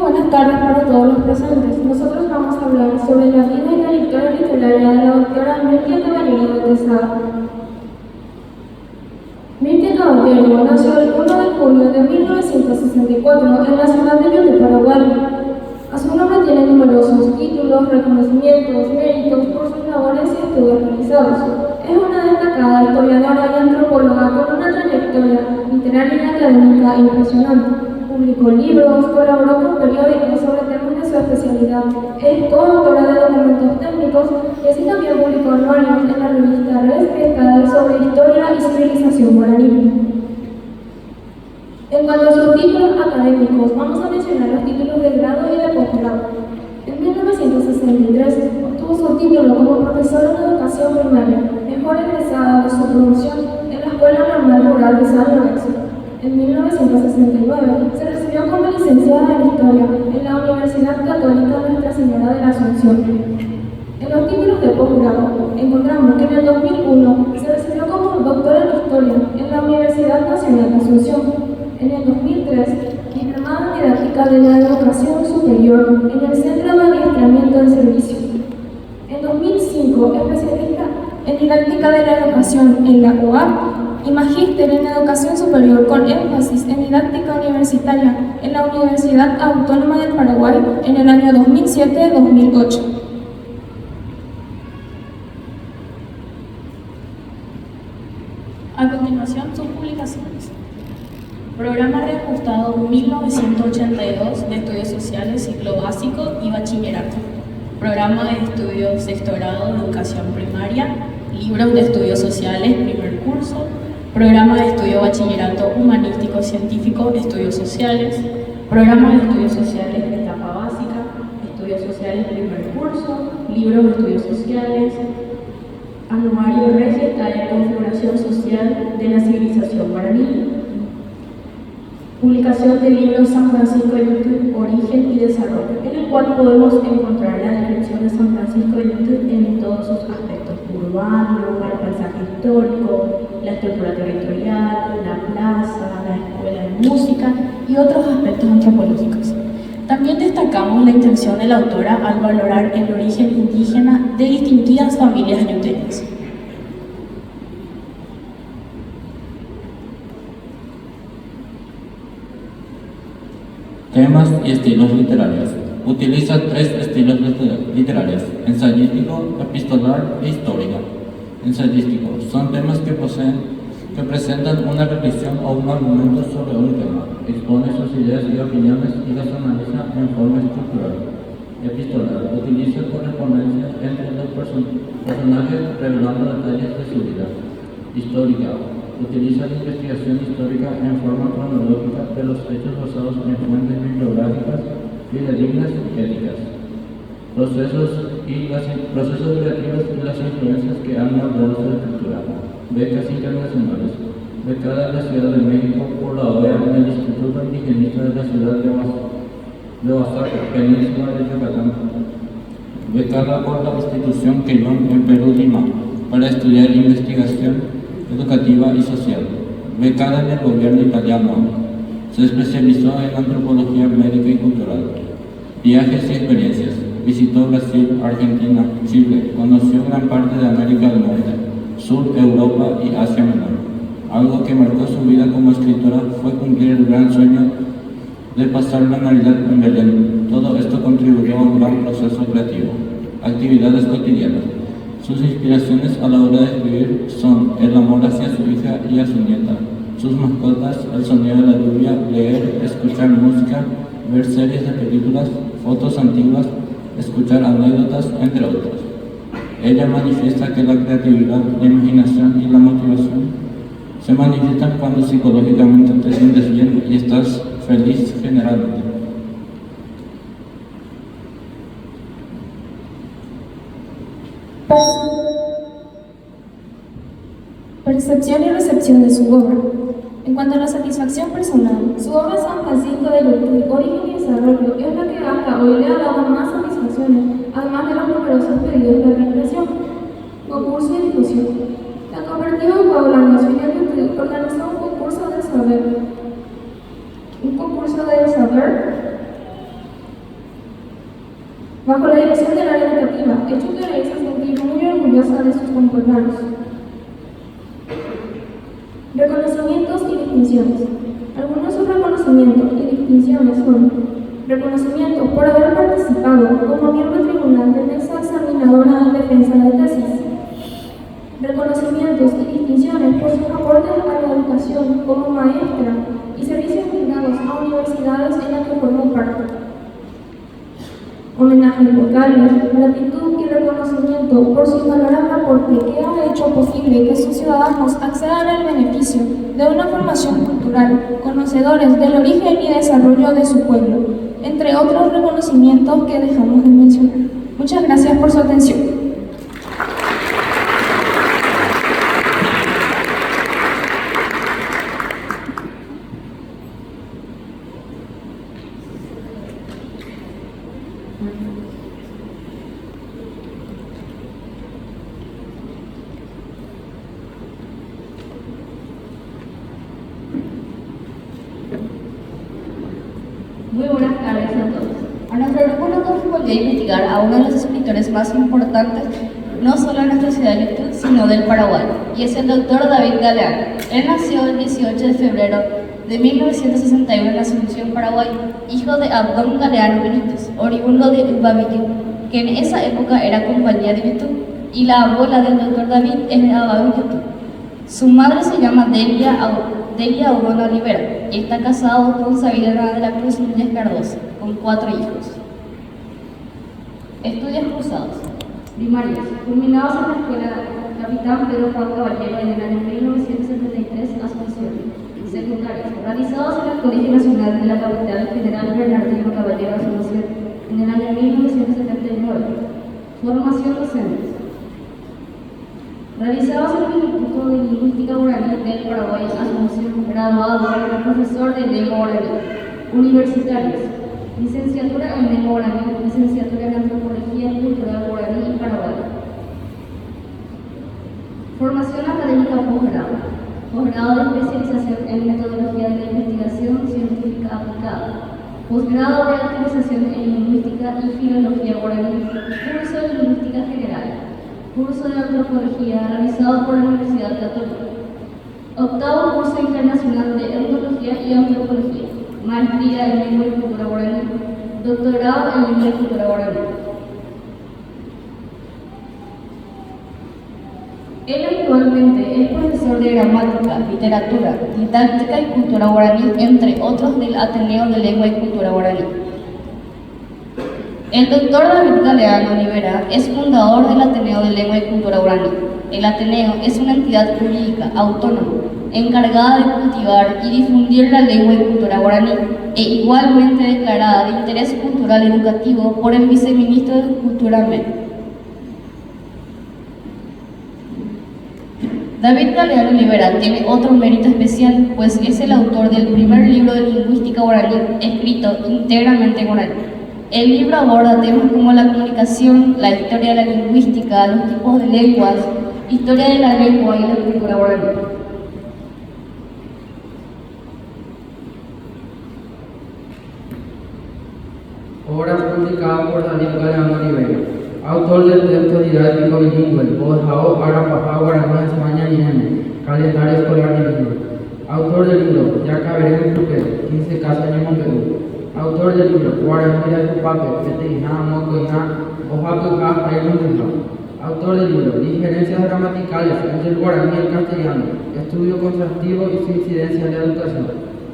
Buenas tardes para todos los presentes. Nosotros vamos a hablar sobre la vida y la historia literaria de la doctora Mirtia Caballero de Tesada. Mirtia Caballero nació el 1 de junio de 1964 en la ciudad de Yute, Paraguay. A su nombre tiene numerosos títulos, reconocimientos, méritos por sus labores y estudios realizados. Es una destacada historiadora y antropóloga con una trayectoria literaria y académica impresionante. Publicó libros, colaboró con periódicos sobre temas de su especialidad, es coautora de documentos técnicos y así también publicó anuarios en la revista Res Crestada sobre historia y civilización guaraní. En cuanto a sus títulos académicos, vamos a mencionar los títulos de grado y de posgrado. En 1963 obtuvo su título como profesora de educación primaria, mejor egresada de su promoción en la Escuela Normal Rural de San Lorenzo. En 1969 se recibió como licenciada en Historia en la Universidad Católica Nuestra Señora de la Asunción. En los títulos de posgrado encontramos que en el 2001 se recibió como doctora en Historia en la Universidad Nacional de Asunción. En el 2003, diplomada en Didáctica de la Educación Superior en el Centro de Adiestramiento en Servicio. En 2005, especialista en Didáctica de la Educación en la UAP y magíster en Educación Superior con énfasis en Didáctica Universitaria en la Universidad Autónoma del Paraguay en el año 2007-2008. A continuación, sus publicaciones. Programa reajustado 1982 de Estudios Sociales, Ciclo Básico y Bachillerato. Programa de Estudios Sexto Grado de Educación Primaria. Libros de Estudios Sociales, primer curso. Programa de Estudio Bachillerato Humanístico Científico, Estudios Sociales. Programa de Estudios Sociales de etapa básica. Estudios Sociales, primer curso. Libros de Estudios Sociales. Anuario Regia de Configuración Social de la Civilización Guaraní. Publicación del libro San Francisco de Yute, Origen y Desarrollo, en el cual podemos encontrar la descripción de San Francisco de Yute en todos sus aspectos: urbano, el paisaje histórico, la estructura territorial, la plaza, la escuela de música y otros aspectos antropológicos. También destacamos la intención de la autora al valorar el origen indígena de distintas familias yuteñas. Temas y estilos literarios. Utiliza 3 estilos literarios: ensayístico, epistolar e histórica. Ensayístico son temas que presentan una reflexión o un argumento sobre un tema, expone sus ideas y opiniones y las analiza en forma estructural. Epistolar utiliza correspondencia entre los personajes revelando detalles de su vida. Histórica utiliza la investigación histórica en forma cronológica de los hechos basados en fuentes bibliográficas, fidedignas y éticas. Procesos creativos y las influencias que han moldado su escritura. Becas internacionales. Becada en la Ciudad de México por la OEA en el Instituto Indigenista de la Ciudad de Oaxaca, Península de Yucatán. Becada por la institución Quilón en Perú, Lima. para estudiar investigación educativa y social. Becada en el gobierno italiano, se especializó en antropología médica y cultural, viajes y experiencias. Visitó Brasil, Argentina, Chile, conoció gran parte de América del Norte, Sur, Europa y Asia Menor. Algo que marcó su vida como escritora fue cumplir el gran sueño de pasar la Navidad en Belén. Todo esto contribuyó a un gran proceso creativo. Actividades cotidianas. Sus inspiraciones a la hora de escribir son el amor hacia su hija y a su nieta, sus mascotas, el sonido de la lluvia, leer, escuchar música, ver series de películas, fotos antiguas, escuchar anécdotas, entre otros. Ella manifiesta que la creatividad, la imaginación y la motivación se manifiestan cuando psicológicamente te sientes bien y estás feliz generalmente. Percepción y recepción de su obra. En cuanto a la satisfacción personal, su obra San Francisco de York, Origen y Desarrollo, es la que hasta hoy le ha dado más satisfacciones, además de los numerosos pedidos de reimpresión, concurso y difusión. La cooperativa Paulana Youtube organizó un concurso de saber bajo la dirección del área educativa, hecho que le hizo sentir muy orgullosa de sus compañeros. Reconocimientos y distinciones. Algunos de sus reconocimientos y distinciones son: reconocimiento por haber participado como miembro tribunal de mesa examinadora en defensa de tesis. Reconocimientos y distinciones por sus aportes a la educación como maestra y servicios brindados a universidades en las que formó parte. Homenajes locales, gratitud y reconocimiento por su invalorable aporte que ha hecho posible que sus ciudadanos accedan al beneficio de una formación cultural, conocedores del origen y desarrollo de su pueblo, entre otros reconocimientos que dejamos de mencionar. Muchas gracias por su atención. Muy buenas tardes a todos. A nuestro grupo nos correspondió investigar a uno de los escritores más importantes, no solo de nuestra ciudad de Yutú, sino del Paraguay, y es el doctor David Galeano. Él nació el 18 de febrero de 1961 en Asunción, Paraguay, hijo de Abdón Galeano Benítez, oriundo de Ibabillo, que en esa época era compañía de Yutú, y la abuela del doctor David es de Ababil, Yutú. Su madre se llama Delia Aurora Olivera y está casado con Sabina de la Cruz Núñez Cardoso, con 4 hijos. Estudios cursados. Primarios, culminados en la escuela Capitán Pedro Juan Caballero en el año 1973, Asunción. Secundarios, realizados en el Colegio Nacional de la Capital General Bernardino Caballero, Asunción, en el año 1979. Formación docente. Realizados en el Instituto de Lingüística Guaraní del Paraguay, Asunción, graduado como profesor de lengua guaraní. Universitarios, licenciatura en lengua guaraní, licenciatura en antropología cultural guaraní y Paraguay. Formación académica posgrado, posgrado de especialización en metodología de la investigación científica aplicada, posgrado de actualización en lingüística y filología guaraní, curso de lingüística general, curso de antropología realizado por la Universidad Católica, octavo curso internacional de etnología y antropología, maestría en lengua y cultura guaraní, doctorado en lengua y cultura guaraní. Él actualmente es profesor de gramática, literatura, didáctica y cultura guaraní, entre otros del Ateneo de Lengua y Cultura Guaraní. El doctor David Galeano Olivera es fundador del Ateneo de Lengua y Cultura Guaraní. El Ateneo es una entidad jurídica autónoma encargada de cultivar y difundir la lengua y cultura guaraní e igualmente declarada de interés cultural educativo por el viceministro de Cultura MED. David Galeano Olivera tiene otro mérito especial, pues es el autor del primer libro de lingüística guaraní escrito íntegramente en guaraní. El libro aborda temas como la comunicación, la historia de la lingüística, los tipos de lenguas Historia de la lengua y la cultura guaraní. Obra publicada por Daniel Galeano Rivera, autor del texto didáctico bilingüe, Bojao, Arapajá, Guaraní, España y Yemen, calendario escolar bilingüe. Autor del libro, Yacaberé Puque, 15 Casas de Montevideo. Autor del libro, Guaraní de Cupape, Petejá, Mocoijá, Oaxaca, Ayuntuja. Autor del libro, Diferencias gramaticales entre el guaraní y el castellano, estudio contrastivo y su incidencia en la educación.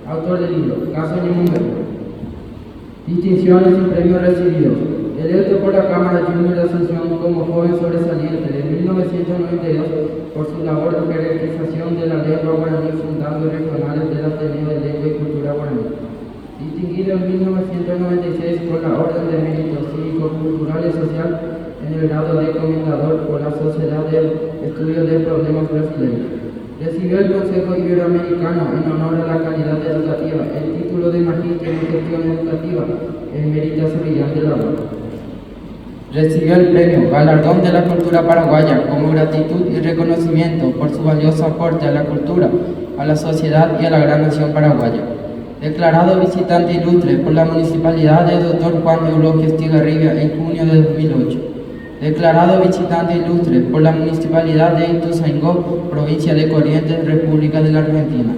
Autor del libro, Caso Ñemumbero. Distinciones y premios recibidos. Electo por la Cámara Junior de Asunción como joven sobresaliente de 1992 por su labor de jerarquización de la lengua guaraní fundando regionales del Ateneo de Lengua y Cultura Guaraní. Distinguido en 1996 por la Orden de Mérito Cívico, Cultural y Social en el grado de comendador por la Sociedad de Estudios de Problemas Brasileños. Recibió el Consejo Iberoamericano en honor a la calidad educativa, el título de Magíster en Gestión Educativa, en Méritas Brillante Labor. Recibió el premio Galardón de la Cultura Paraguaya como gratitud y reconocimiento por su valioso aporte a la cultura, a la sociedad y a la gran nación paraguaya. Declarado visitante ilustre por la Municipalidad del Dr. Juan Euloquio Estigarribia en junio de 2008. Declarado visitante ilustre por la Municipalidad de Ituzaingó, provincia de Corrientes, República de la Argentina.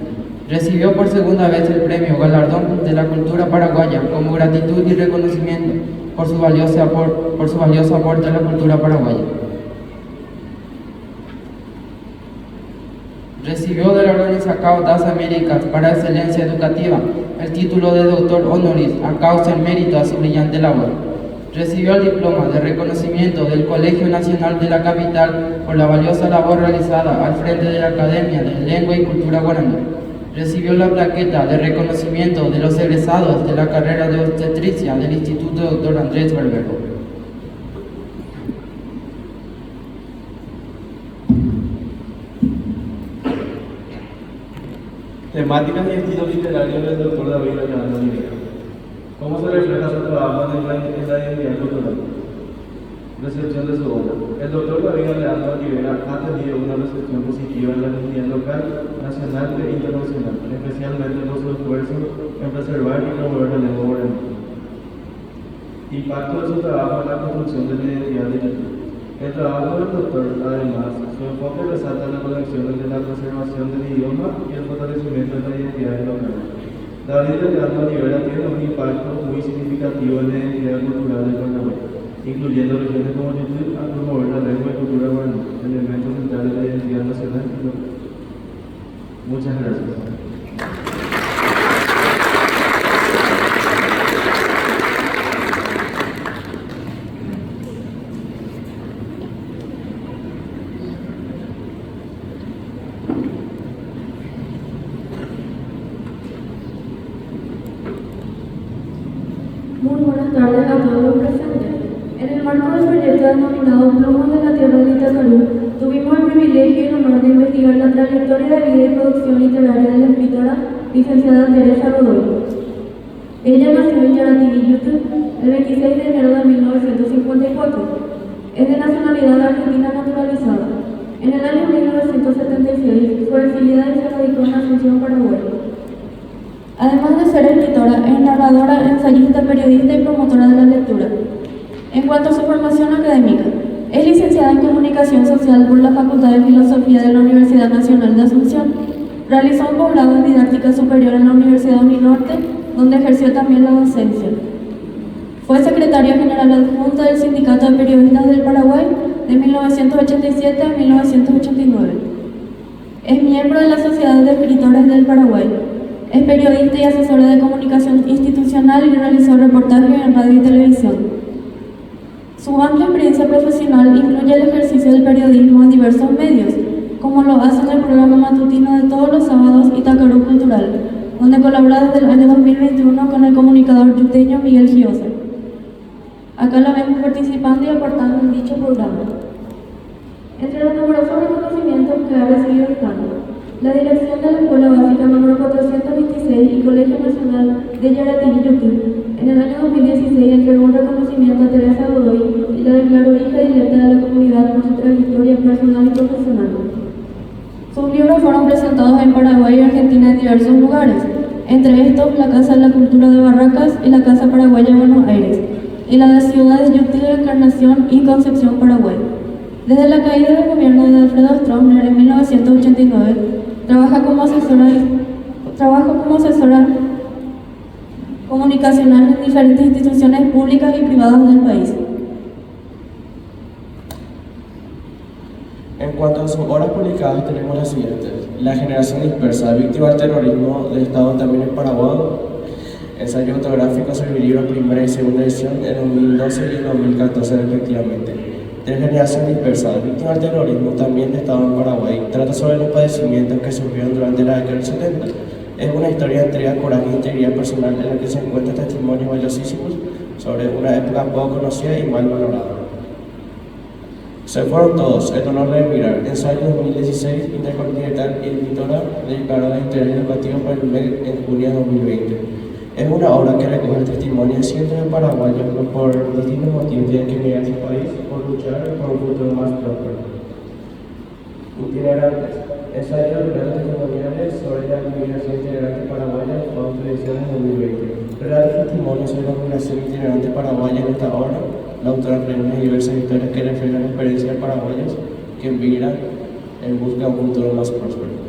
Recibió por segunda vez el premio Galardón de la Cultura Paraguaya como gratitud y reconocimiento por su valioso aporte a la cultura paraguaya. Recibió de la Organización das Américas para Excelencia Educativa el título de doctor honoris a causa en mérito a su brillante labor. Recibió el diploma de reconocimiento del Colegio Nacional de la Capital por la valiosa labor realizada al frente de la Academia de Lengua y Cultura Guaraní. Recibió la plaqueta de reconocimiento de los egresados de la carrera de obstetricia del Instituto Dr. Andrés Barbero. Temáticas y estilos literarios del Dr. David Galeano Rivera. ¿Cómo se refleja su trabajo en la identidad cultural? Recepción de su obra. El Dr. David Galeano Rivera ha tenido una recepción positiva en la comunidad local, nacional e internacional, especialmente por su esfuerzo en preservar y promover la lengua guaraní. Impacto de su trabajo en la construcción de la identidad digital. El trabajo del doctor, además, su enfoque resalta la conexión entre la preservación del idioma y el fortalecimiento de la identidad local. David Galeano Rivera tiene un impacto muy significativo en la identidad cultural del Paraguay, incluyendo regiones como YouTube, a promover la lengua y cultura guaraní, elementos centrales de la identidad nacional y local. Muchas gracias. Muy buenas tardes a todos los presentes. En el marco del proyecto denominado Plumos de la Tierra de Itacarú, tuvimos el privilegio y el honor de investigar la trayectoria de vida y producción literaria de la escritora licenciada Teresa Godoy. Ella nació en Yaratingui, YouTube, el 26 de enero de 1954. Es de nacionalidad argentina naturalizada. En el año 1976 fue exiliada y se radicó en Asunción, Paraguay. Además de ser escritora, es narradora, ensayista, periodista y promotora de la lectura. En cuanto a su formación académica, es licenciada en Comunicación Social por la Facultad de Filosofía de la Universidad Nacional de Asunción. Realizó un posgrado en Didáctica Superior en la Universidad Uninorte, donde ejerció también la docencia. Fue secretaria general adjunta del Sindicato de Periodistas del Paraguay de 1987 a 1989. Es miembro de la Sociedad de Escritores del Paraguay. Es periodista y asesora de comunicación institucional y realizó reportajes en radio y televisión. Su amplia experiencia profesional incluye el ejercicio del periodismo en diversos medios, como lo hace en el programa matutino de todos los sábados Itacarú Cultural, donde colabora desde el año 2021 con el comunicador yuteño Miguel Giosa. Acá la vemos participando y aportando en dicho programa. Entre los numerosos reconocimientos que ha recibido el cargo, la dirección de la Escuela Básica número 426 y Colegio Nacional de Yaratingui, YouTube, en el año 2016 entregó un reconocimiento a Teresa Godoy y la declaró hija directa de la comunidad por su trayectoria personal y profesional. entre estos la Casa de la Cultura de Barracas y la Casa Paraguaya de Buenos Aires, y la de ciudades Yutila, Encarnación y Concepción, Paraguay. Desde la caída del gobierno de Alfredo Stroessner en 1989, trabaja como asesora comunicacional en diferentes instituciones públicas y privadas del país. En cuanto a sus obras publicadas, tenemos las siguientes: La generación dispersa, víctima del terrorismo del Estado también en Paraguay, ensayo autográfico sobre el libro primera y segunda edición en 2012 y 2014 respectivamente. De generación dispersa, víctima del terrorismo también de Estado en Paraguay, trata sobre los padecimientos que sufrieron durante la década del 70. Es una historia de entrega, coraje e integridad personal en la que se encuentran testimonios valiosísimos sobre una época poco conocida y mal valorada. Se fueron todos, el honor de emigrar, ensayo 2016, Intercontinental y Editora, declarada de interés educativo por el MEC en junio de 2020. Es una obra que recoge el testimonio de cientos de paraguayos que por distintos motivos tienen que emigrar a su país por luchar por un futuro más próspero. Itinerantes, ensayo de relatos testimoniales sobre la migración itinerante paraguaya en Fausto ediciones 2020. Relatos testimonios sobre la migración itinerante paraguaya en esta obra. La autora reúne diversas historias que reflejan la experiencia de paraguayos que emigran en busca de un futuro más próspero.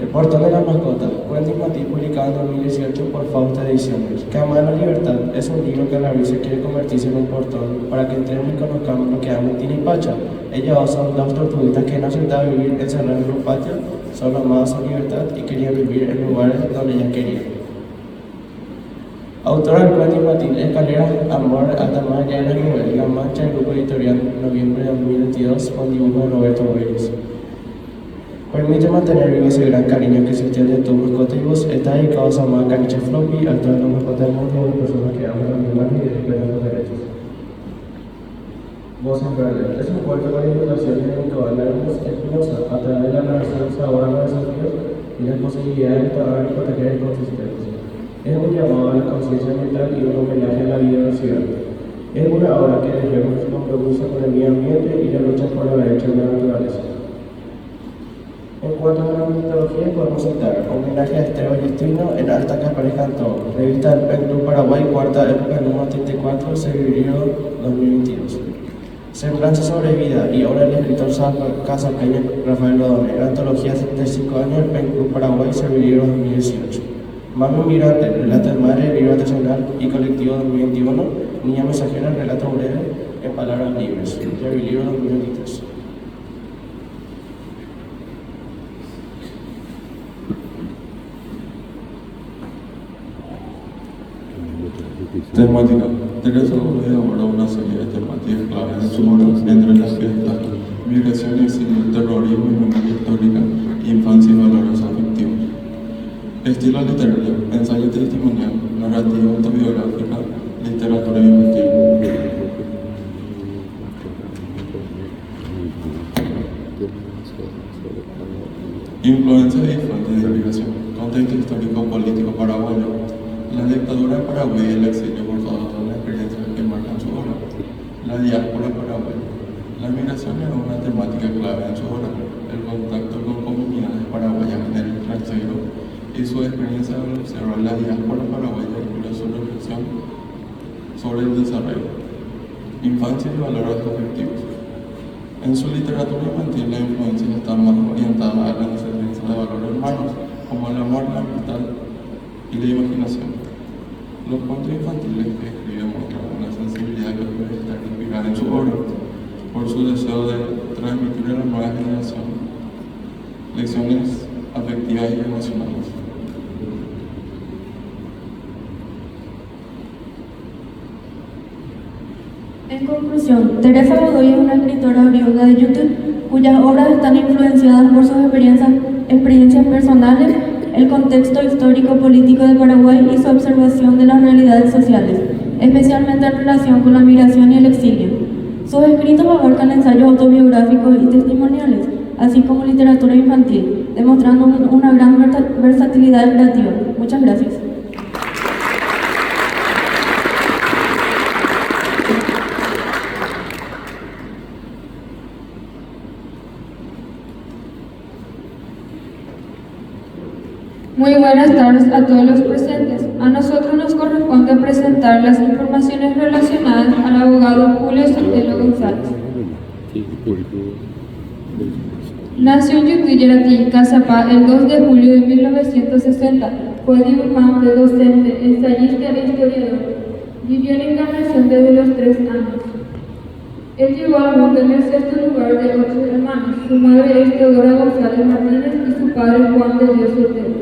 El portón de la mascota, cuento infantil publicado en 2018 por Fausto Ediciones. Cama de la Libertad es un libro que la risa quiere convertirse en un portón para que entremos y conozcamos lo que ama Tina y Pacha. Ellas son dos tortuguitas que no aceptaban vivir encerradas en un patio, solo amaban su libertad y querían vivir en lugares donde ellas querían. Autora del cuento infantil Escaleras, Amor, hasta más allá de la nube, La Mancha, el grupo editorial, noviembre de 2022, con dibujo de Roberto Vélez. Permite mantener vivo ese gran cariño que existió de tu mascota y vos. Está dedicado a su amada caniche Floppy, a todas las mascotas del mundo y a las personas que aman los animales y respetan los derechos. Voz en Verde es un cuento con ilustraciones de Nicolás Lagos Espinosa, a través de la narración se abordan los desafíos y las posibilidades de pagar y proteger ecosistemas. Es un llamado a la conciencia ambiental y un homenaje a la biodiversidad. Es una obra que refleja su compromiso con el medio ambiente y la lucha por los derechos de la naturaleza. En cuanto a la mitología, podemos citar Homenaje a Esther Ballestino en Alta Capare Cantó, revista del PEN Club Paraguay, cuarta época, número 34, Sevirio 2022. Semblanza sobre vida y obra del escritor casapeño Rafael Lodone, en antología 75 años del PEN Club Paraguay, Sevirio 2018. Mami Migrante, relato de madre, libro artesanal y colectivo 2021, Niña Mensajera, relato breve en palabras libres, Sevirio 2023. Temática. Teresa Gómez aborda una serie de temáticas claves en su obra, entre las que destacan migración, exilio, terrorismo y memoria histórica, infancia y valores afectivos. Estilo literario, ensayo testimonial, narrativa autobiográfica, literatura infantil. Influencias y fuentes de inspiración. Contexto histórico-político paraguayo. La dictadura en Paraguay y el exilio forzado son las experiencias que marcan su obra. La diáspora paraguaya. La migración era una temática clave en su obra. El contacto con comunidades paraguayas en el extranjero y su experiencia al observar la diáspora paraguaya y su reflexión sobre el desarrollo. Infancia y valores afectivos. En su literatura infantil, la influencia está más orientada a la enseñanza de valores humanos, como el amor, la amistad y la imaginación. Los cuentos infantiles que escribe muestran una sensibilidad que puede estar inspirada en su obra por su deseo de transmitir a la nueva generación lecciones afectivas y emocionales. En conclusión, Teresa Godoy es una escritora oriunda de YouTube cuyas obras están influenciadas por sus experiencias personales, el contexto histórico-político de Paraguay y su observación de las realidades sociales, especialmente en relación con la migración y el exilio. Sus escritos abarcan ensayos autobiográficos y testimoniales, así como literatura infantil, demostrando una gran versatilidad creativa. Muchas gracias. Muy buenas tardes a todos los presentes. A nosotros nos corresponde presentar las informaciones relacionadas al abogado Julio Sotelo González. Nació en Yutuyerati, Cazapá, el 2 de julio de 1960. Fue dibujante, docente, ensayista e historiador. Vivió en Encarnación desde los 3 años. Él llegó al mundo en el 6º lugar de 8 hermanos. Su madre es Teodora González Martínez y su padre Juan de Dios Sotelo.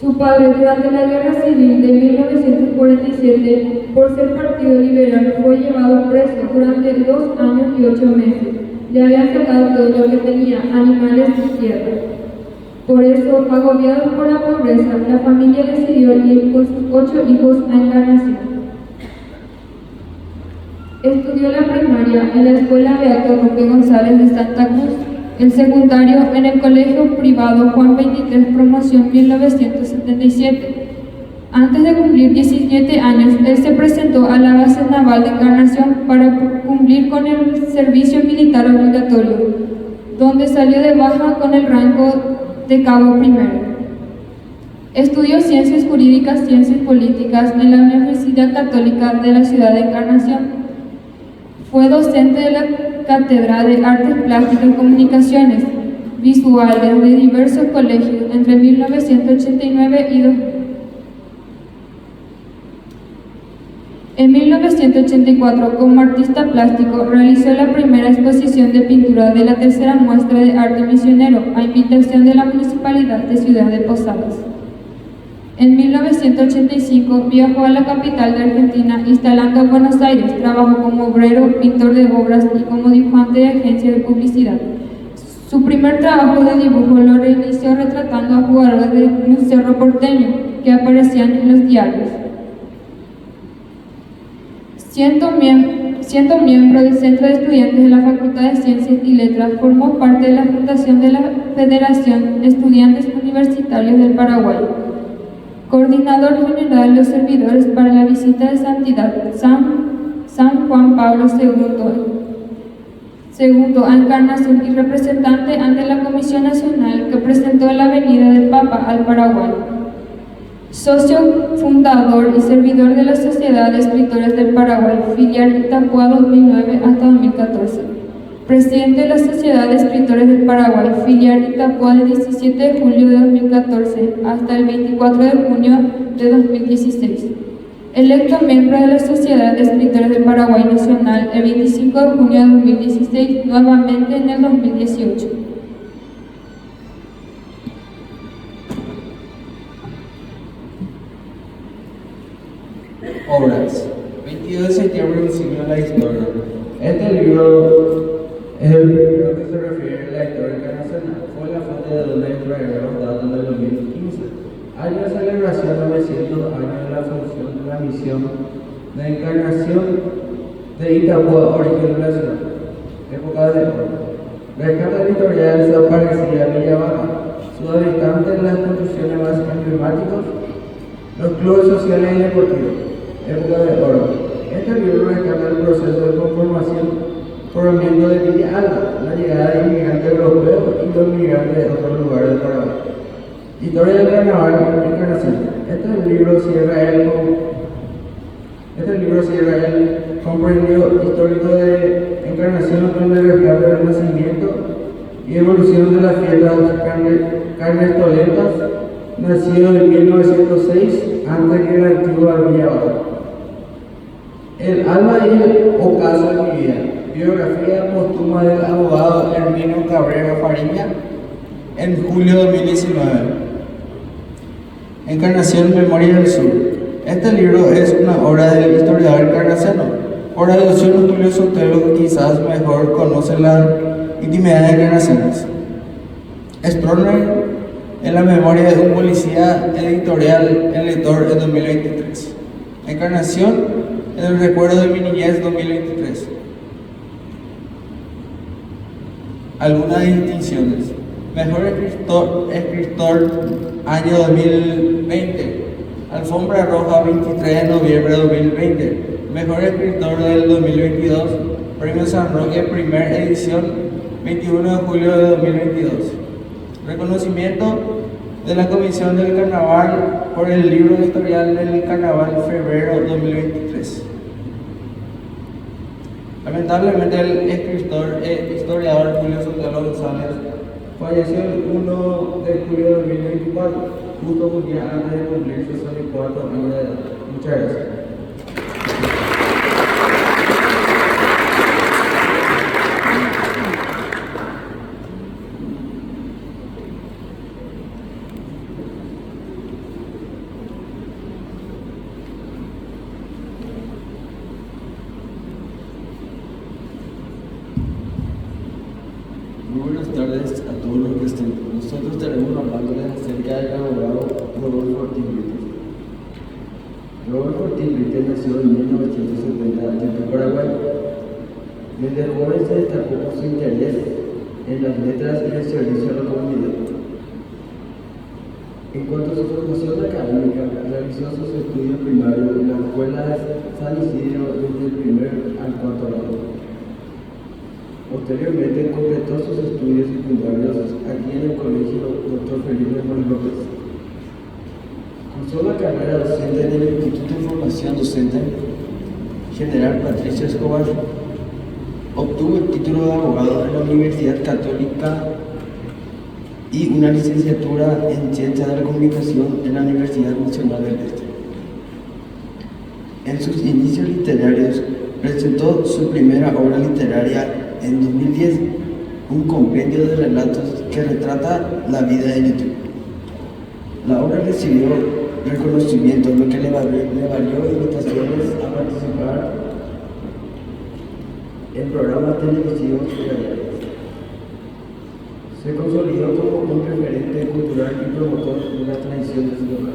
Su padre, durante la Guerra Civil de 1947, por ser partido liberal, fue llevado preso durante 2 años y 8 meses. Le habían sacado todo lo que tenía, animales y tierra. Por eso, agobiados por la pobreza, la familia decidió ir con sus 8 hijos a Encarnación. Estudió la primaria en la Escuela Beato Roque González de Santa Cruz, el secundario en el Colegio Privado Juan 23, promoción 1977. Antes de cumplir 17 años, él se presentó a la base naval de Encarnación para cumplir con el servicio militar obligatorio, donde salió de baja con el rango de cabo primero. Estudió Ciencias Jurídicas, Ciencias Políticas en la Universidad Católica de la ciudad de Encarnación. Fue docente de la Cátedra de Artes Plásticas y Comunicaciones Visuales de diversos colegios entre 1989 y 2000. En 1984, como artista plástico, realizó la primera exposición de pintura de la tercera muestra de arte misionero a invitación de la Municipalidad de Ciudad de Posadas. En 1985 viajó a la capital de Argentina, instalando en Buenos Aires. Trabajó como obrero, pintor de obras y como dibujante de agencia de publicidad. Su primer trabajo de dibujo lo realizó retratando a jugadores de un cerro porteño que aparecían en los diarios. Siendo miembro del Centro de Estudiantes de la Facultad de Ciencias y Letras, formó parte de la fundación de la Federación de Estudiantes Universitarios del Paraguay. Coordinador general de los servidores para la visita de santidad San Juan Pablo II a Encarnación y representante ante la Comisión Nacional que presentó la venida del Papa al Paraguay. Socio fundador y servidor de la Sociedad de Escritores del Paraguay, filial Itapúa 2009 hasta 2014. Presidente de la Sociedad de Escritores del Paraguay, filial Itapúa del 17 de julio de 2014 hasta el 24 de junio de 2016. Electo miembro de la Sociedad de Escritores del Paraguay Nacional el 25 de junio de 2016, nuevamente en el 2018. Obras. 22 de septiembre, un siglo de la historia. Este libro es el libro que se refiere a la historia internacional. Fue la fuente de donde extraer los datos del 2015. Año de celebración 900 años de la función de la misión de Encarnación de Itapúa, origen de la ciudad. Época de oro. Rescate editorial desaparecida Villa Baja. Sus habitantes, las construcciones más emblemáticas, los clubes sociales y deportivos. Época de oro. Este libro rescata el proceso de conformación por el miembro de Villa Alba, la llegada de inmigrantes europeos y los inmigrantes de otros lugares del Paraguay. Historia del carnaval Encarnación. Este libro cierra el comprendido histórico de Encarnación, donde rescata el nacimiento y evolución de las fiestas carnestolentas, nacido en 1906, antes que la antigua Villa Baja. El alma y el ocaso de mi vida. Biografía póstuma del abogado Hermino Cabrera Fariña en julio de 2019. Encarnación, Memoria del Sur. Este libro es una obra del historiador encarnaciano. Por alusión, Julio Sotelo quizás mejor conoce la intimidad de Encarnaciones. Stroner en la memoria de un policía, editorial El Lector en 2023. Encarnación en el recuerdo de mi niñez 2023. Algunas distinciones. Mejor escritor año 2020. Alfombra Roja 23 de noviembre de 2020. Mejor escritor del 2022. Premio San Roque, primera edición, 21 de julio de 2022. Reconocimiento de la Comisión del Carnaval por el libro editorial del Carnaval febrero 2023. Lamentablemente el escritor e historiador Julio Sotelo González falleció el 1 de julio de 2024, justo un día antes de cumplir 64 años de edad. Muchas gracias. Muy buenas tardes a todos los presentes. Nosotros estaremos hablándoles acerca del abogado Rodolfo Ortiz Brites. Rodolfo Ortiz Brites nació en 1970 en Paraguay. Desde joven se destacó por su interés en las letras y el servicio a la comunidad. En cuanto a su formación académica, realizó sus estudios primarios en la escuela de San Isidro desde el primer al cuarto grado. Posteriormente completó sus estudios secundarios aquí en el colegio Dr. Felipe Mori López. Cursó la carrera docente en el Instituto de Formación Docente General Patricio Escobar. Obtuvo el título de abogado en la Universidad Católica y una licenciatura en Ciencia de la Comunicación en la Universidad Nacional del Este. En sus inicios literarios presentó su primera obra literaria en 2010, un compendio de relatos que retrata la vida de YouTube. La obra recibió reconocimiento, lo que le valió invitaciones a participar en programas televisivos y radiales. Se consolidó como un referente cultural y promotor de la tradición de sus obras.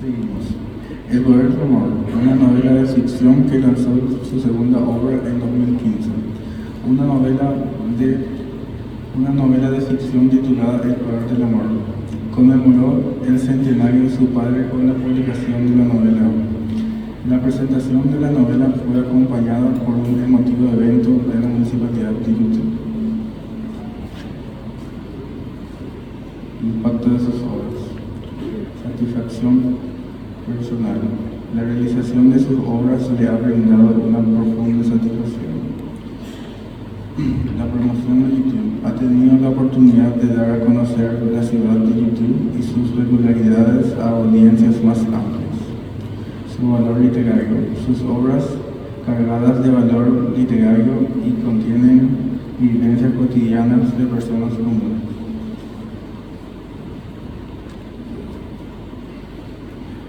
Seguimos. El poder del amor, una novela de ficción que lanzó su segunda obra en 2015. Una novela de ficción titulada El poder del amor. Conmemoró el centenario de su padre con la publicación de la novela. La presentación de la novela fue acompañada por un emotivo evento de la Municipalidad de YouTube. Impacto de sus obras. Satisfacción personal. La realización de sus obras le ha brindado una profunda satisfacción. La promoción de YouTube. Ha tenido la oportunidad de dar a conocer la ciudad de YouTube y sus peculiaridades a audiencias más amplias. Su valor literario. Sus obras cargadas de valor literario y contienen vivencias cotidianas de personas comunes.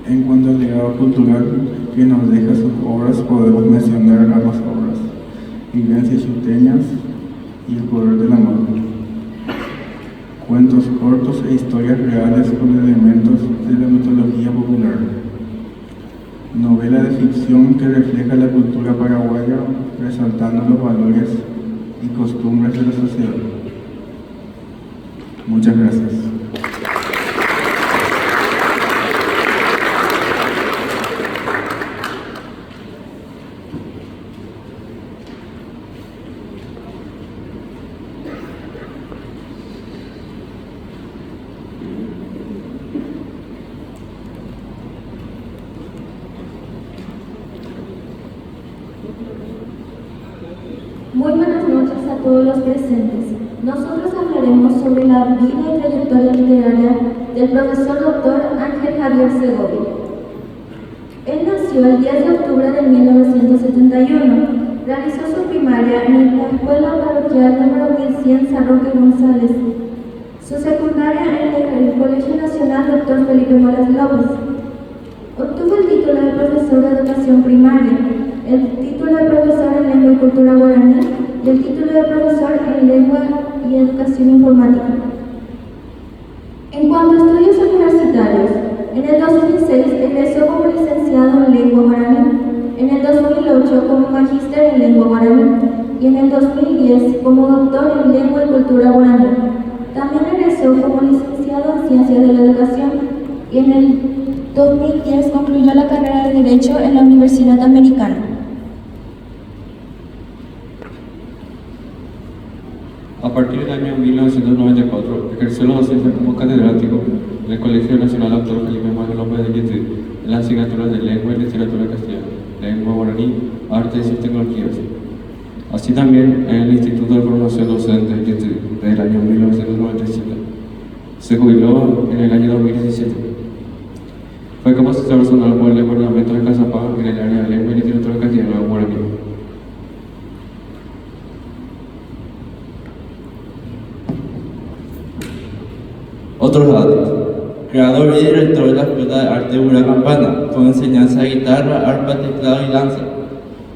En cuanto al legado cultural que nos deja sus obras, podemos mencionar ambas obras, Vivencias Yuteñas y El poder del amor. Cuentos cortos e historias reales con elementos de la mitología popular. Novela de ficción que refleja la cultura paraguaya, resaltando los valores y costumbres de la sociedad. Muchas gracias. Muy buenas noches a todos los presentes. Nosotros hablaremos sobre la vida y trayectoria literaria del profesor Dr. Ángel Javier Segovia. Él nació el 10 de octubre de 1971. Realizó su primaria en la Escuela Parroquial número 1100 San Roque González. Su secundaria en el Colegio Nacional Dr. Felipe Mori López. Obtuvo el título de profesor de educación primaria, el título de profesor en lengua y cultura guaraní y el título de profesor en lengua y educación informática. En cuanto a estudios universitarios, en el 2006 egresó como licenciado en lengua guaraní, en el 2008 como magíster en lengua guaraní y en el 2010 como doctor en lengua y cultura guaraní. También egresó como licenciado en ciencias de la educación y en el 2010 concluyó la carrera de Derecho en la Universidad Americana. A partir del año 1994, ejerció la docencia como catedrático en el Colegio Nacional Autor Felipe Manuel López de Yetí, en las asignaturas de Lengua y Literatura Castellana, Lengua Guaraní, Artes y Tecnologías. Así también en el Instituto de Formación Docente de Yetí, desde el año 1997. Se jubiló en el año 2017. Fue capacitador zonal por el Departamento de Cazapá en el área de Lengua y Literatura Castellana Guaraní. Otros datos. Creador y director de la Escuela de Arte Ura Campana, con enseñanza de guitarra, arpa, teclado y danza.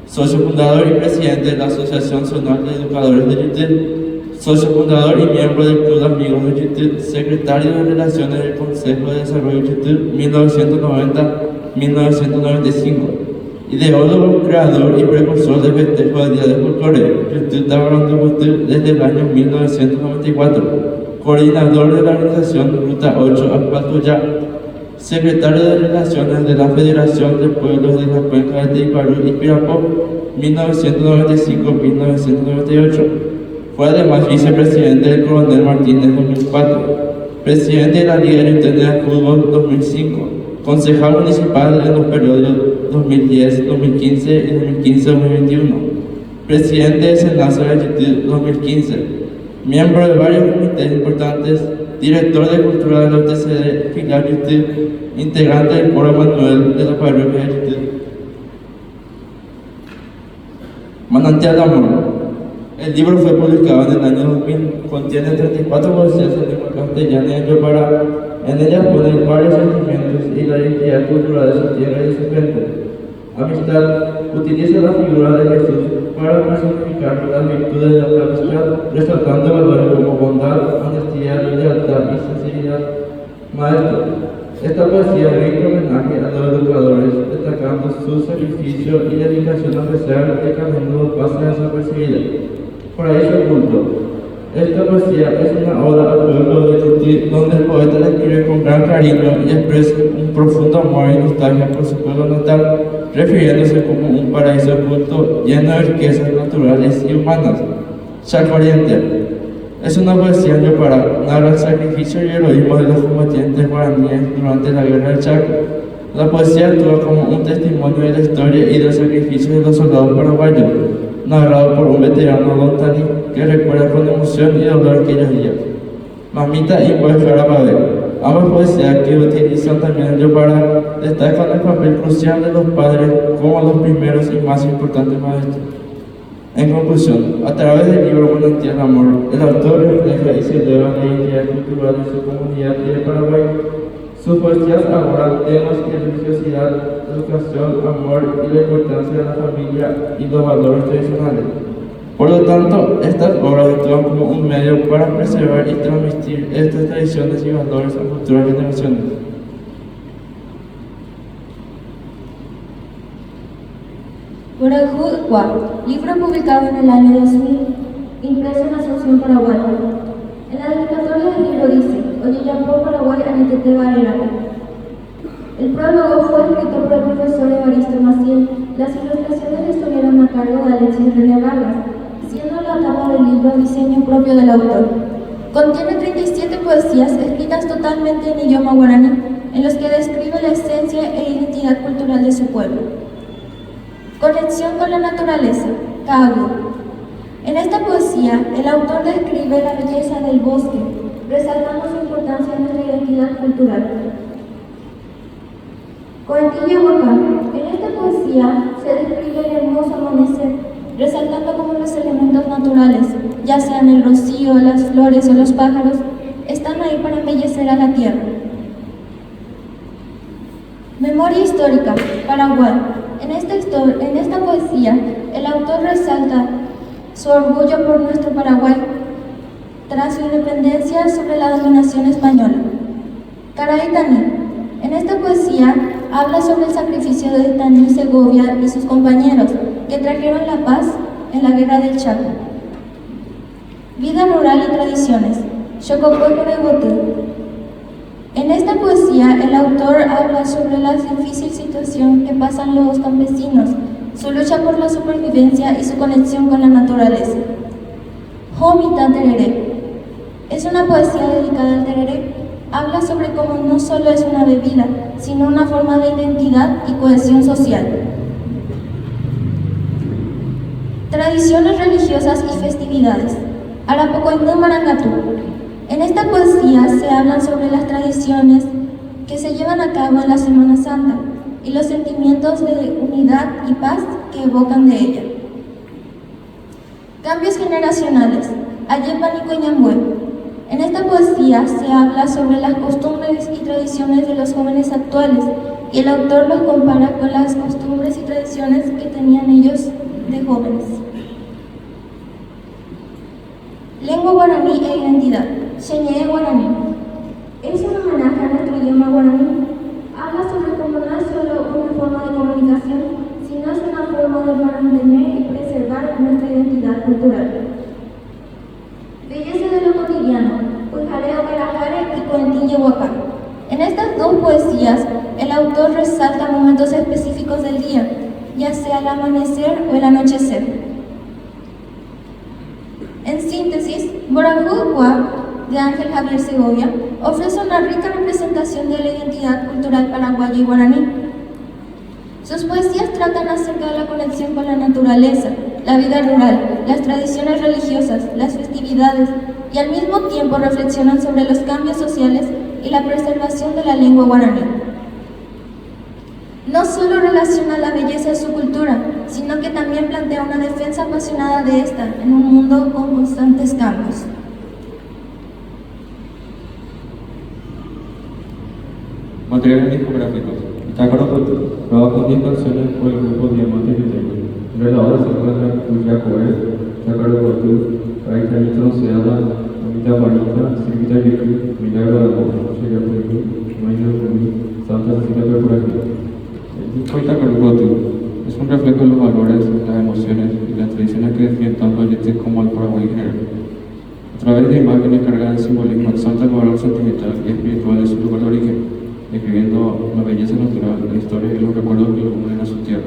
Socio fundador y presidente de la Asociación Zonal de Educadores de Yutel. Socio fundador y miembro del Club de Amigos de Yutel. Secretario de Relaciones del Consejo de Desarrollo de Yutel 1990-1995. Ideólogo, creador y precursor del festejo del Día de Folclore, Yutel Tabarandú Yutel, desde el año 1994. Coordinador de la organización Ruta 8 Aspatuya, secretario de Relaciones de la Federación de Pueblos de la Cuenca de Teiparú y Pirapó, 1995-1998. Fue además vicepresidente del Coronel Martínez 2004, presidente de la Liga Yuteña de Fútbol 2005, concejal municipal en los periodos 2010, 2015 y 2015-2021, presidente de Senasa de Yutel 2015. Miembro de varios comités importantes, director de Cultura de la UTCD, filial Yutel, integrante del Coro Manuel de la Parroquia de Yutel. Manantial de Amor. El libro fue publicado en el año 2000, contiene 34 poesías en lengua castellana y para. En ellas ponen varios sentimientos y la identidad cultural de su tierra y de su gente. Amistad. Utiliza la figura de Jesús para personificar las virtudes de la amistad, resaltando valores como bondad, honestidad, lealtad y sinceridad. Maestro, esta poesía rinde homenaje a los educadores, destacando su sacrificio y dedicación a pesar de que a menudo pasa desapercibida. Paraíso oculto. Esta poesía es una oda al pueblo de Yutil, donde el poeta la escribe con gran cariño y expresa un profundo amor y nostalgia por su pueblo natal, refiriéndose como un paraíso oculto lleno de riquezas naturales y humanas. Chaco Oriente. Es una poesía en para narra el sacrificio y heroísmo de los combatientes guaraníes durante la Guerra del Chaco. La poesía actúa como un testimonio de la historia y del sacrificio de los soldados paraguayos, narrado por un veterano Lontani que recuerda con emoción y dolor aquellos días. Mamita y Poesía Babel. Ambas poesías que utilizan también el Yopara destacan el papel crucial de los padres como los primeros y más importantes maestros. En conclusión, a través del libro Manantial de Amor, el autor refleja y celebra la identidad cultural de su comunidad y de Paraguay. Sus poesías abordan temas de religiosidad, educación, amor y la importancia de la familia y los valores tradicionales. Por lo tanto, estas obras actúan como un medio para preservar y transmitir estas tradiciones y valores a futuras generaciones. Guarajú Guá, libro publicado en el año 2000, impreso en Asunción, Paraguay. En la dedicatoria del libro dice: Oyeyapó, Paraguay, Anitete Varela. El prólogo fue escrito por el profesor Evaristo Maciel. Las ilustraciones estuvieron a cargo de Alexis René Vargas, siendo la tapa del libro diseño propio del autor. Contiene 37 poesías escritas totalmente en idioma guaraní, en los que describe la esencia e identidad cultural de su pueblo. Conexión con la naturaleza, Cagu. En esta poesía, el autor describe la belleza del bosque, resaltando su importancia en nuestra identidad cultural. Coentilla Huacán. En esta poesía se describe el hermoso amanecer, resaltando cómo los elementos naturales, ya sean el rocío, las flores o los pájaros, están ahí para embellecer a la tierra. Memoria histórica, Paraguay. En esta poesía, el autor resalta su orgullo por nuestro Paraguay tras su independencia sobre la dominación española. Caray Taní. En esta poesía habla sobre el sacrificio de Taní Segovia y sus compañeros que trajeron la paz en la Guerra del Chaco. Vida rural y tradiciones, Xococuecoregote. En esta poesía, el autor habla sobre la difícil situación que pasan los campesinos, su lucha por la supervivencia y su conexión con la naturaleza. Jomita Tereré. Es una poesía dedicada al tereré. Habla sobre cómo no solo es una bebida, sino una forma de identidad y cohesión social. Tradiciones religiosas y festividades. Arapocoindú Marangatú. En esta poesía se hablan sobre las tradiciones que se llevan a cabo en la Semana Santa y los sentimientos de unidad y paz que evocan de ella. Cambios generacionales. Ayepan y Coñambué. En esta poesía se habla sobre las costumbres y tradiciones de los jóvenes actuales y el autor los compara con las costumbres y tradiciones que tenían ellos de jóvenes. Lengua guaraní e identidad. Xeñé guaraní. Es un homenaje a nuestro idioma guaraní. Habla sobre cómo no es solo una forma de comunicación, sino es una forma de mantener y preservar nuestra identidad cultural. Belleza de lo cotidiano. Huijareo Calajare y Coentín Yehuacán. En estas dos poesías, el autor resalta momentos específicos del día, ya sea el amanecer o el anochecer. En síntesis, Borajucua, de Ángel Javier Segovia, ofrece una rica representación de la identidad cultural paraguaya y guaraní. Sus poesías tratan acerca de la conexión con la naturaleza, la vida rural, las tradiciones religiosas, las festividades, y al mismo tiempo reflexionan sobre los cambios sociales y la preservación de la lengua guaraní. No solo relaciona la belleza de su cultura, sino que también plantea una defensa apasionada de esta en un mundo con constantes cambios. Materiales discográficos. Itacara graba con 10 canciones por el grupo Diamante Yuteño. Entre la obra se encuentran Cuya Coel, Chácaro Cortú, Caetani Tronceada, Amita Marita, Silvita Yuki, Milagro de Amor, Cheya Puri, Mayo Rumi, Santa Cecilia Perpuraki. El disco Itacara es un reflejo de los valores, las emociones y las tradiciones que definen tanto al Yetí como al Paraguay en general. A través de imágenes cargadas de simbolismo, exalta el valor sentimental y espiritual de su lugar de origen, describiendo la belleza natural, la historia y los recuerdos que lo unen a su tierra.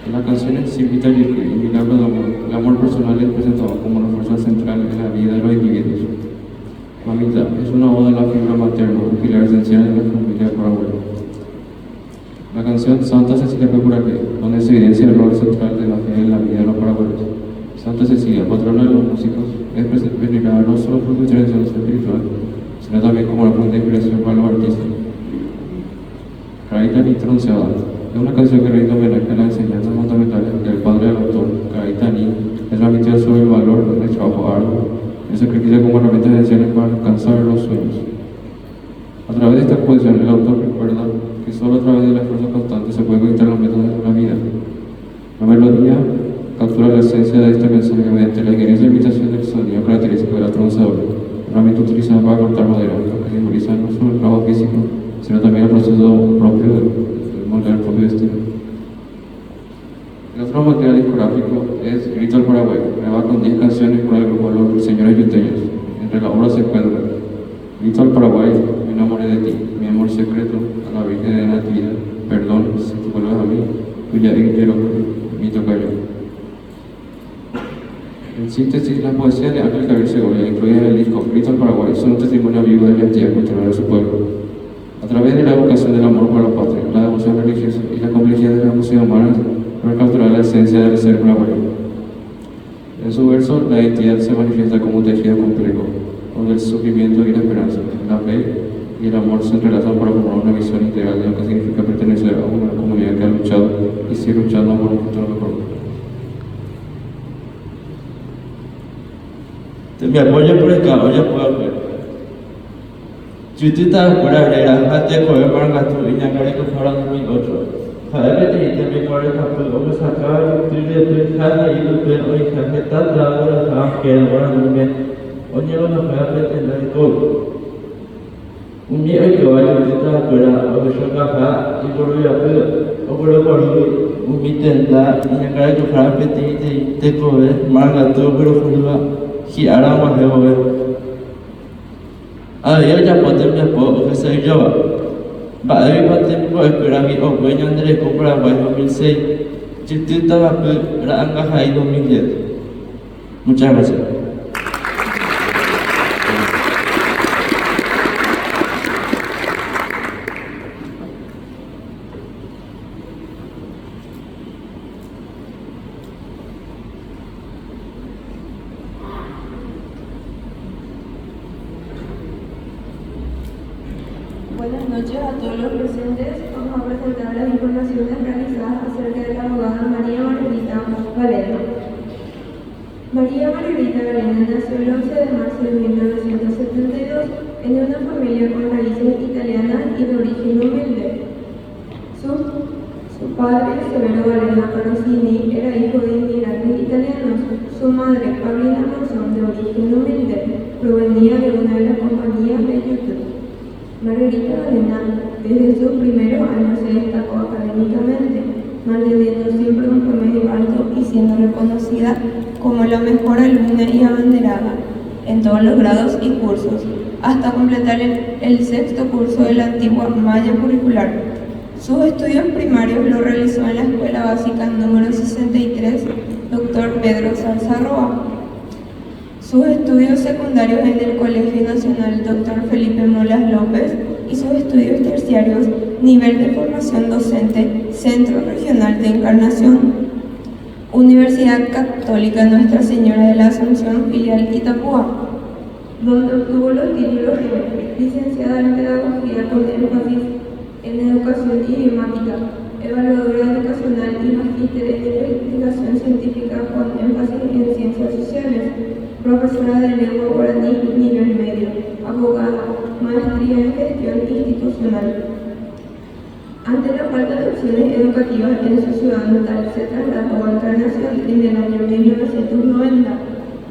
En las canciones Silvita Yuki y Milagro de Amor, el amor personal es presentado como la fuerza central en la vida de los individuos. Mamita es una oda a la figura materna, un pilar esencial en la familia paraguaya. La canción Santa Cecilia Perpuraki, donde se evidencia el rol central de la fe en la vida de los paraguayos. Santa Cecilia, patrona de los músicos, es venerada no solo por su tradición espiritual, sino también como la fuente de inspiración para los artistas. Caetani Tronceada es una canción que rinde homenaje a las enseñanzas fundamentales que el padre del autor, Caetani, le transmitió sobre el valor del trabajo arduo y el sacrificio como herramientas esenciales para alcanzar los sueños. A través de esta exposición, el autor recuerda que solo a través del esfuerzo constante se puede conquistar los métodos de la vida. La melodía captura la esencia de esta canción mediante la ingeniosa imitación del sonido característico de la tronzadora, herramienta utilizada para cortar madera, que simboliza no solo el trabajo físico, sino también el proceso propio de moldear el propio destino. El otro material discográfico es Grito al Paraguay, grabado con 10 canciones por el grupo Los Señores Yuteños. Entre las obras se encuentran Grito al Paraguay, Me enamoré de ti, Mi amor secreto, A la Virgen de Natividad, Perdón, si tú vuelves a mí, Tuya Quiero, Mi tocayo. En síntesis, las poesías de Ángel Javier Segovia, incluidas en el disco Grito al Paraguay, son un testimonio vivo de la identidad cultural de su pueblo. A través de la evocación del amor por la patria, la devoción religiosa y la complejidad de las músicas humanas, para capturar la esencia del ser paraguayo. En su verso, la identidad se manifiesta como un tejido complejo, donde el sufrimiento y la esperanza, la fe y el amor se entrelazan para formar una visión integral de lo que significa pertenecer a una comunidad que ha luchado y sigue luchando por un futuro mejor. Me apoyo por el cabo, ya puedo ver. Chutita pura vera, hasta coger Marangatú y Ñacaré que fueron 2008. Jaime te me corre capul, o me sacaba el trillo de Jana y el pelo y Jajeta, la hora de que ahora no me. Oye, no me apetece el todo. Un día que vaya a estar fuera, o que yo caja y por hoy a ver, o por hoy por hoy, un mitenda y Ñacaré que fueron petite y te coger Marangatú, pero fuera. Si ahora más de mover, yo ya puedo ofrecer yo. Va a ver puedo esperar mi abuelo Andrés comprar en 2006. Chiste estaba para encajar en 2010. Muchas gracias. Buenas noches a todos los presentes. Vamos a presentar las informaciones realizadas acerca de la abogada María Margarita Galena. María Margarita Galena nació el 11 de marzo de 1972 en una familia con raíces italianas y de origen humilde. Su padre, Severo Galena Carosini, era hijo de inmigrantes italianos. Su madre, Paulina Monzón, de origen humilde, provenía de una de las compañías de YouTube. Margarita Galena, desde sus primeros años se destacó académicamente, manteniendo siempre un promedio alto y siendo reconocida como la mejor alumna y abanderada en todos los grados y cursos, hasta completar el sexto curso de la antigua malla curricular. Sus estudios primarios los realizó en la Escuela Básica número 63, Dr. Pedro Zarza Roa. Sus estudios secundarios en el Colegio Nacional Dr. Felipe Molas López y sus estudios terciarios, nivel de formación docente, Centro Regional de Encarnación, Universidad Católica Nuestra Señora de la Asunción, filial Itapúa, donde obtuvo los títulos de licenciada en Pedagogía con énfasis en Educación Idiomática, evaluadora educacional y magíster en Investigación Científica con énfasis en Ciencias Sociales, profesora de lengua guaraní nivel medio, abogada, maestría en gestión institucional. Ante la falta de opciones educativas en su ciudad natal, se trasladó a Encarnación en el año 1990,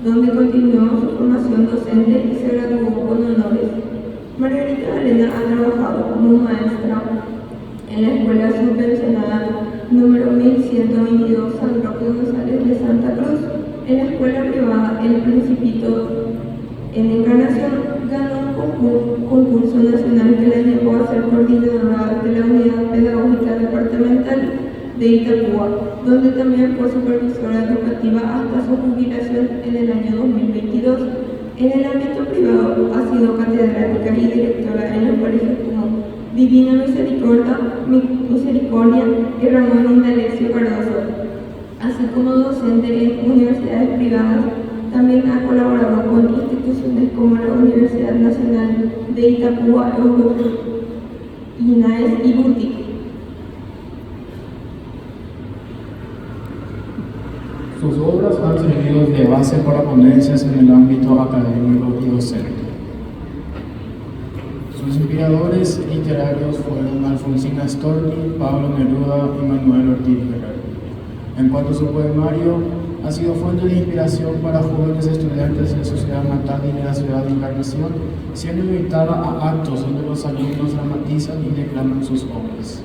donde continuó su formación docente y se graduó con honores. Margarita Galena ha trabajado como maestra en la Escuela Subvencionada número 1122 San Roque González de Santa Cruz. En la escuela privada El Principito en Encarnación ganó un concurso nacional que la llevó a ser coordinadora de la Unidad Pedagógica Departamental de Itapúa, donde también fue supervisora educativa hasta su jubilación en el año 2022. En el ámbito privado ha sido catedrática y directora en los colegios como Divina Misericordia y Ramón Indalecio Cardoso, así como docente en universidades privadas. También ha colaborado con instituciones como la Universidad Nacional de Itapúa, INAES y BUTIC. Sus obras han servido de base para ponencias en el ámbito académico y docente. Sus inspiradores literarios fueron Alfonsina Storni, Pablo Neruda y Manuel Ortiz Ferrer. En cuanto a su poemario, ha sido fuente de inspiración para jóvenes estudiantes en su ciudad natal y de la ciudad de Encarnación, siendo invitada a actos donde los alumnos dramatizan y declaman sus obras.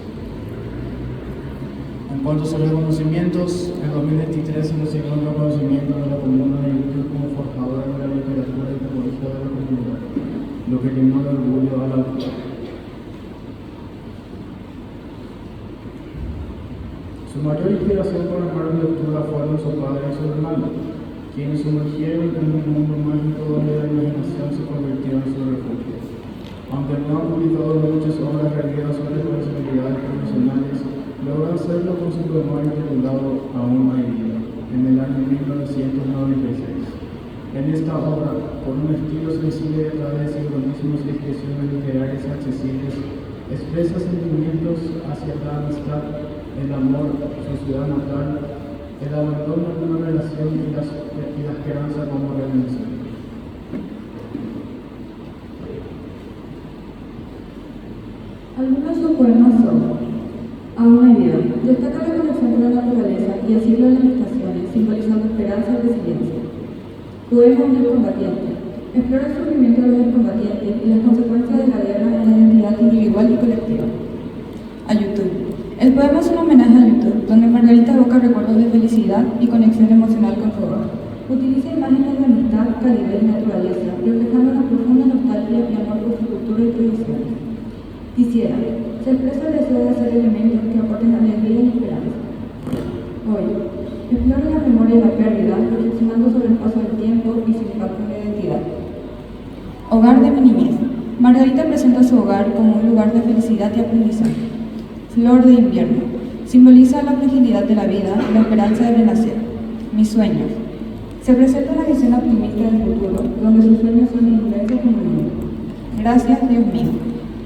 En cuanto a sus reconocimientos, en 2023 se recibió un reconocimiento de la comuna de YouTube como forjadora de la literatura y pedagogía de la comunidad, lo que llenó de orgullo a la autora. Su mayor inspiración para amar la lectura fueron su padre y su hermano, quienes sumergieron en un mundo mágico donde la imaginación se convirtió en su refugio. Aunque no han publicado muchas obras reunidas sobre responsabilidades profesionales, logró hacerlo con su poemario titulado Aún hay vida, en el año 1996. En esta obra, con un estilo sensible de través y buenísimas expresiones literarias accesibles, expresa sentimientos hacia la amistad, el amor, su ciudad natal, el abandono de una relación y la esperanza como redención. Algunos de sus poemas son: Aún hay vida. Destaca la conexión con la naturaleza y el ciclo de las estaciones, simbolizando esperanza y resiliencia. Poema Un excombatiente. Explora el sufrimiento de los excombatientes y las consecuencias de la guerra en la identidad individual y colectiva. A YouTube. El poema es un homenaje a YouTube, donde Margarita evoca recuerdos de felicidad y conexión emocional con su hogar. Utiliza imágenes de amistad, calidez y naturaleza, reflejando una profunda nostalgia y amor por su cultura y tradiciones. Quisiera. Se expresa el deseo de hacer elementos que aporten alegría y esperanza. Hoy. Explora la memoria y la pérdida, reflexionando sobre el paso del tiempo y su impacto en la identidad. Hogar de mi niñez. Margarita presenta su hogar como un lugar de felicidad y aprendizaje. Flor de invierno. Simboliza la fragilidad de la vida y la esperanza de renacer. Mis sueños. Se presenta una visión optimista del futuro, donde sus sueños son inmensos como el mundo. Gracias, Dios mío.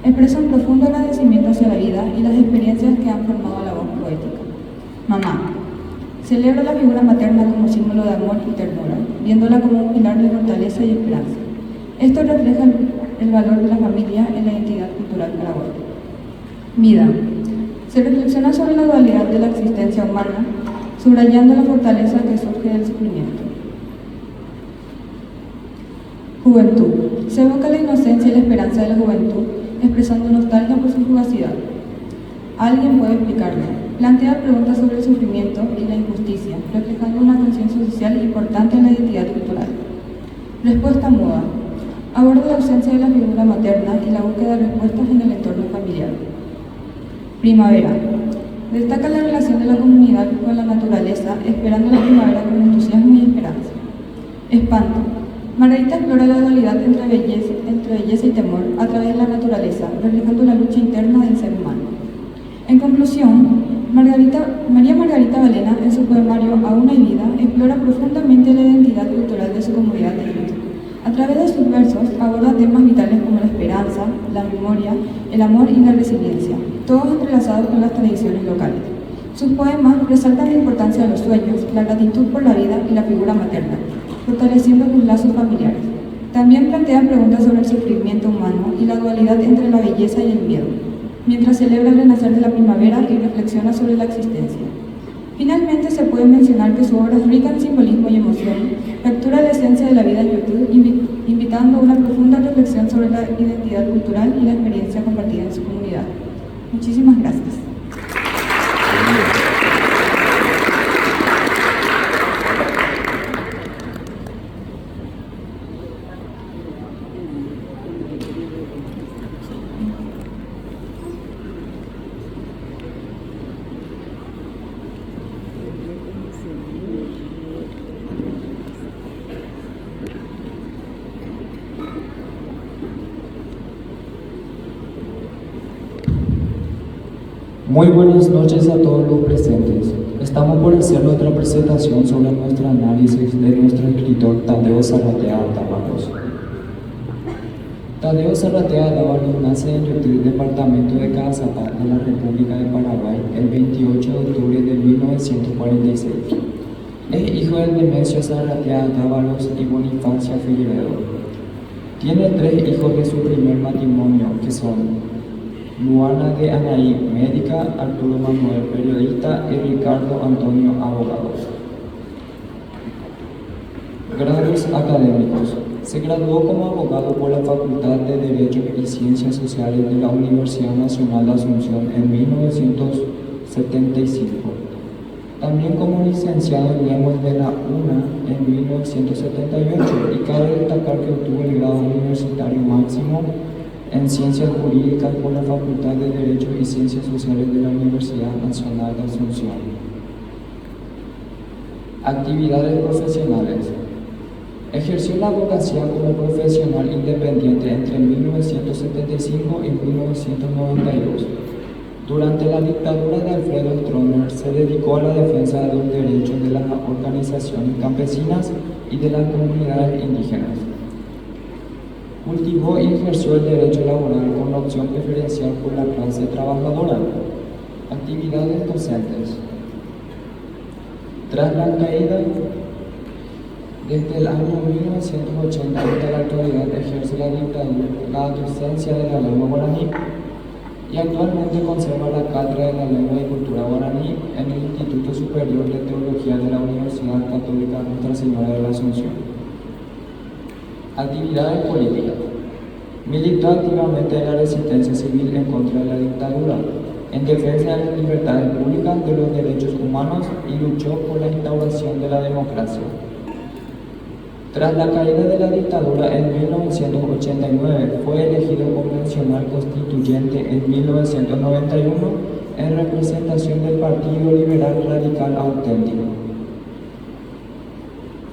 Expresa un profundo agradecimiento hacia la vida y las experiencias que han formado la voz poética. Mamá. Celebra la figura materna como símbolo de amor y ternura, viéndola como un pilar de fortaleza y esperanza. Esto refleja el valor de la familia en la identidad cultural paraguaya. Vida. Se reflexiona sobre la dualidad de la existencia humana, subrayando la fortaleza que surge del sufrimiento. Juventud. Se evoca la inocencia y la esperanza de la juventud, expresando nostalgia por su fugacidad. ¿Alguien puede explicarlo? Plantea preguntas sobre el sufrimiento y la injusticia, reflejando una conciencia social importante en la identidad cultural. Respuesta muda. Aborda la ausencia de la figura materna y la búsqueda de respuestas en el entorno familiar. Primavera. Destaca la relación de la comunidad con la naturaleza, esperando la primavera con entusiasmo y esperanza. Espanto. Margarita explora la dualidad entre belleza y temor a través de la naturaleza, reflejando la lucha interna del ser humano. En conclusión, María Margarita Valena, en su poemario Aún hay vida, explora profundamente la identidad cultural de su comunidad de Yutu. A través de sus versos aborda temas vitales como la esperanza, la memoria, el amor y la resiliencia, todos entrelazados con las tradiciones locales. Sus poemas resaltan la importancia de los sueños, la gratitud por la vida y la figura materna, fortaleciendo los lazos familiares. También plantean preguntas sobre el sufrimiento humano y la dualidad entre la belleza y el miedo, mientras celebra el renacer de la primavera y reflexiona sobre la existencia. Finalmente, se puede mencionar que su obra es rica en simbolismo y emoción, captura la esencia de la vida en YouTube, invitando a una profunda reflexión sobre la identidad cultural y la experiencia compartida en su comunidad. Muchísimas gracias. Muy buenas noches a todos los presentes. Estamos por hacer nuestra presentación sobre nuestro análisis de nuestro escritor Tadeo Zarratea Dávalos. Tadeo Zarratea Dávalos nace en Yutu, departamento de Cazapá, de la República de Paraguay, el 28 de octubre de 1946. Es hijo de Nemesio Zarratea Dávalos y Bonifacia Figueredo. Tiene 3 hijos de su primer matrimonio, que son Luana de Anaí, médica, Arturo Manuel, periodista, y Ricardo Antonio, abogado. Grados académicos. Se graduó como abogado por la Facultad de Derecho y Ciencias Sociales de la Universidad Nacional de Asunción en 1975. También como licenciado en Lenguas de la UNA en 1978, y cabe destacar que obtuvo el grado universitario máximo en Ciencias Jurídicas por la Facultad de Derecho y Ciencias Sociales de la Universidad Nacional de Asunción. Actividades profesionales. Ejerció la abogacía como profesional independiente entre 1975 y 1992. Durante la dictadura de Alfredo Stroessner se dedicó a la defensa de los derechos de las organizaciones campesinas y de las comunidades indígenas. Cultivó y ejerció el derecho laboral con la opción preferencial por la clase trabajadora. Actividades docentes. Tras la caída, desde el año 1980 hasta la actualidad ejerce la docencia de la lengua guaraní y actualmente conserva la cátedra de la lengua y cultura guaraní en el Instituto Superior de Teología de la Universidad Católica Nuestra Señora de la Asunción. Actividades políticas. Militó activamente en la resistencia civil en contra de la dictadura, en defensa de las libertades públicas, de los derechos humanos y luchó por la instauración de la democracia. Tras la caída de la dictadura en 1989, fue elegido convencional constituyente en 1991 en representación del Partido Liberal Radical Auténtico.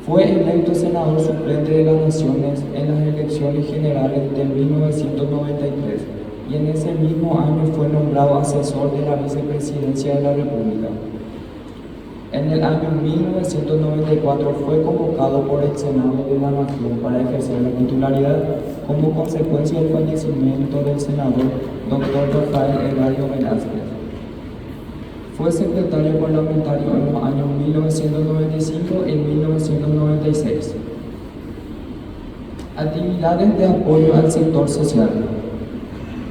Fue electo senador suplente de las Naciones en las elecciones generales de 1993 y en ese mismo año fue nombrado asesor de la vicepresidencia de la República. En el año 1994 fue convocado por el Senado de la Nación para ejercer la titularidad como consecuencia del fallecimiento del senador Dr. Rafael Eladio Velázquez. Fue secretario parlamentario en los años 1995 y 1996. Actividades de apoyo al sector social.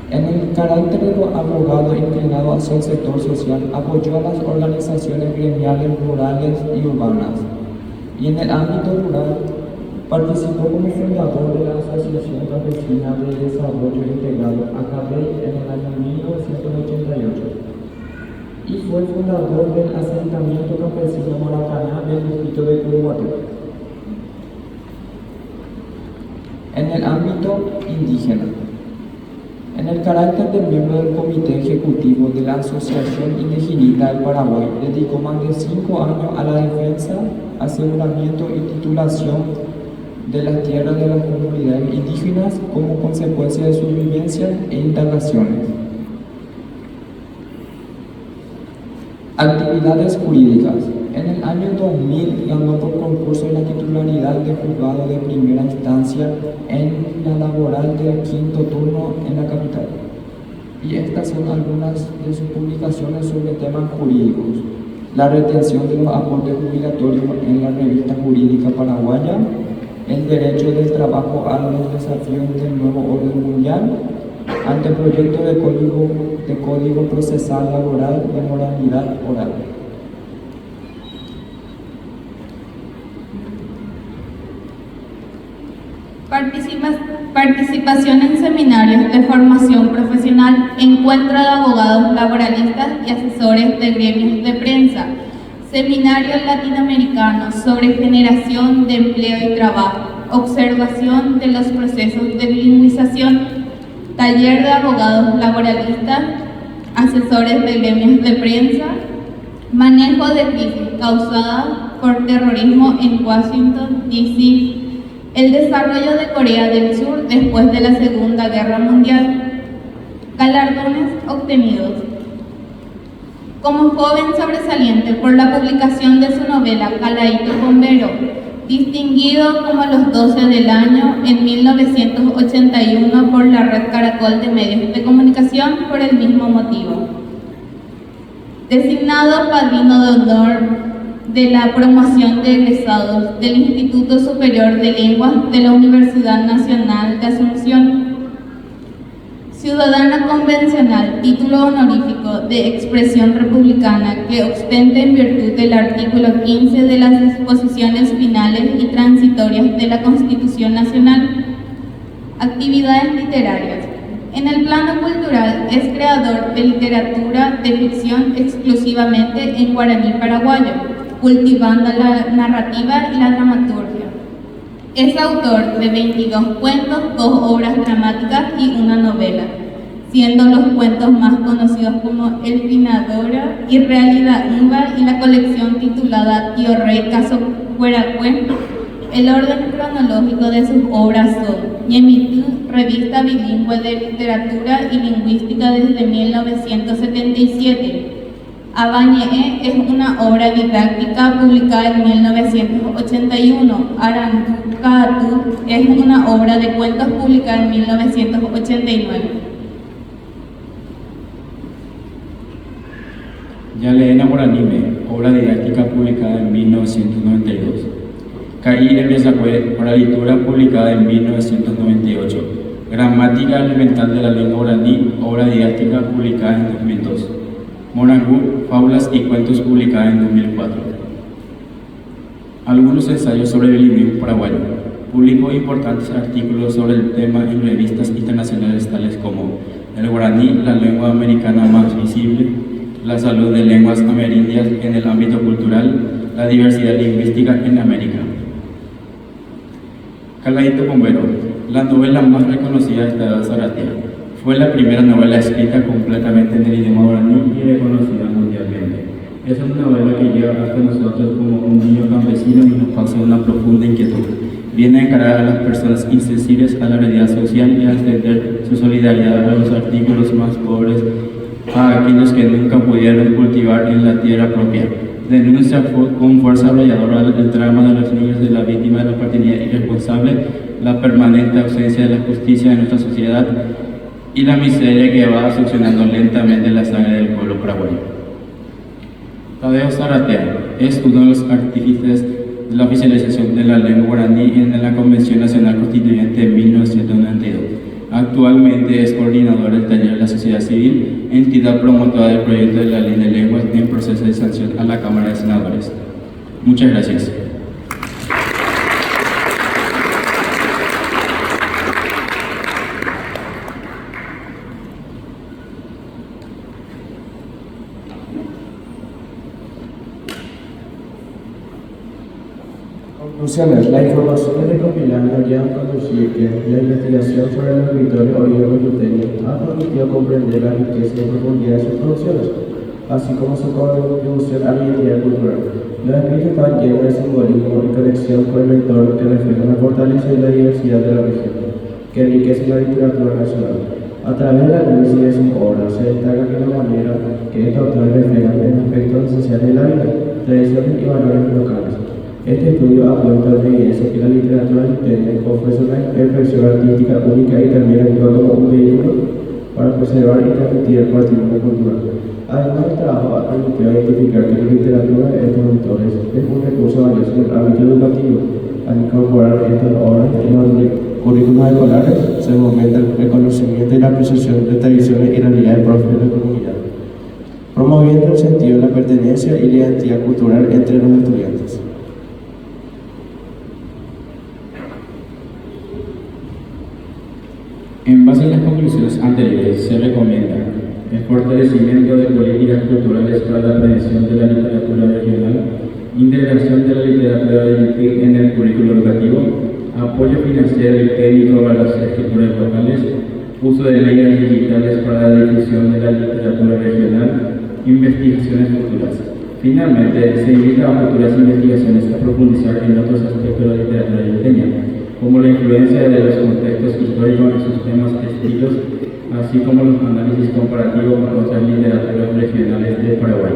En el carácter de abogado inclinado hacia el sector social, apoyó a las organizaciones gremiales rurales y urbanas. Y en el ámbito rural, participó como fundador de la Asociación Campesina de Desarrollo Integrado, ACAPEI, en el año 1988. Y fue fundador del asentamiento campesino Maracaná del distrito de Curuguatú. En el ámbito indígena, en el carácter de miembro del Comité Ejecutivo de la Asociación Indigenista del Paraguay, dedicó más de 5 años a la defensa, aseguramiento y titulación de las tierras de las comunidades indígenas como consecuencia de sus vivencias e indagaciones. Actividades jurídicas. En el año 2000 ganó por concurso la titularidad de juzgado de primera instancia en la laboral del quinto turno en la capital. Y estas son algunas de sus publicaciones sobre temas jurídicos. La retención de los aportes jubilatorios en la revista jurídica paraguaya, el derecho del trabajo a los desafíos del nuevo orden mundial, anteproyecto de código procesal laboral de moralidad oral. Participación en seminarios de formación profesional, encuentro de abogados laboralistas y asesores de gremios de prensa, seminario latinoamericano sobre generación de empleo y trabajo, observación de los procesos de bilingüización, taller de abogados laboralistas, asesores de gremios de prensa, manejo de crisis causada por terrorismo en Washington, D.C., el desarrollo de Corea del Sur después de la Segunda Guerra Mundial, galardones obtenidos. Como joven sobresaliente por la publicación de su novela Calaíto Bombero, distinguido como los 12 del año en 1981 por la Red Caracol de Medios de Comunicación por el mismo motivo. Designado padrino de honor de la promoción de egresados del Instituto Superior de Lenguas de la Universidad Nacional de Asunción. Ciudadana convencional, título honorífico de expresión republicana que ostenta en virtud del artículo 15 de las disposiciones finales y transitorias de la Constitución Nacional. Actividades literarias. En el plano cultural es creador de literatura de ficción exclusivamente en guaraní paraguayo, cultivando la narrativa y la dramaturgia. Es autor de 22 cuentos, 2 obras dramáticas y una novela, siendo los cuentos más conocidos como El Finadora y Realidad Umba y la colección titulada Tío Rey Caso Cueracue. El orden cronológico de sus obras son Ñemitú, revista bilingüe de literatura y lingüística desde 1977. Abañe'e es una obra didáctica publicada en 1981. Aranducatú es una obra de cuentos publicada en 1989. Yale'ena Guaranime, obra didáctica publicada en 1992. Caí en Bezacue, para lectura publicada en 1998. Gramática elemental de la lengua guaraní, obra didáctica publicada en 2002. Morangú, fábulas y cuentos publicada en 2004. Algunos ensayos sobre el bilingüismo paraguayo. Publicó importantes artículos sobre el tema en revistas internacionales tales como El guaraní, la lengua americana más visible, La salud de lenguas amerindias en el ámbito cultural, la diversidad lingüística en América. Calaíto Bombero, la novela más reconocida de Estado Zaratea. Fue la primera novela escrita completamente en el idioma guaraní y reconocida mundialmente. Es una novela que llega hasta nosotros como un niño campesino y nos causa una profunda inquietud. Viene a encarar a las personas insensibles a la realidad social y a extender su solidaridad a los artículos más pobres, a aquellos que nunca pudieron cultivar en la tierra propia. Denuncia con fuerza arrolladora el drama de los niños de la víctima de la paternidad irresponsable, la permanente ausencia de la justicia en nuestra sociedad y la miseria que va succionando lentamente la sangre del pueblo paraguayo. Tadeo Zarratea es uno de los artífices de la oficialización de la lengua guaraní en la Convención Nacional Constituyente de 1992. Actualmente es coordinador del taller de la sociedad civil, entidad promotora del proyecto de la ley de lenguas en proceso de sanción a la Cámara de Senadores. Muchas gracias. Conclusiones. La información recopilada ya han conducido que la investigación sobre el escritorio Oriol Yuteño ha permitido comprender la riqueza y profundidad de sus producciones, así como su contribución a la identidad cultural. Los escritos están llenos de simbolismo y conexión con el entorno que reflejan la fortaleza y la diversidad de la región, que enriquece la literatura nacional. A través del análisis de sus obras se destaca que la manera que estos autores reflejan el aspecto esencial de la vida, tradiciones y valores locales. Este estudio ha puesto en evidencia que la literatura yuteña ofrece una expresión artística única y también actúa como un vehículo para preservar y transmitir el patrimonio cultural. Además, el trabajo ha permitido identificar que la literatura de estos autores es un recurso valioso en el ámbito educativo. Al incorporar estas obras en los currículos escolares, se fomenta el conocimiento y la apreciación de tradiciones y realidades propias de la comunidad, promoviendo el sentido de la pertenencia y la identidad cultural entre los estudiantes. En base a las conclusiones anteriores, se recomienda el fortalecimiento de políticas culturales para la prevención de la literatura regional, integración de la literatura de Yupi en el currículo educativo, apoyo financiero y técnico para las escrituras locales, uso de medios digitales para la difusión de la literatura regional, investigaciones futuras. Finalmente, se invita a futuras investigaciones a profundizar en otros aspectos de la literatura yuteña, como la influencia de los contextos históricos en sus temas escritos, así como los análisis comparativos con otras literaturas regionales de Paraguay.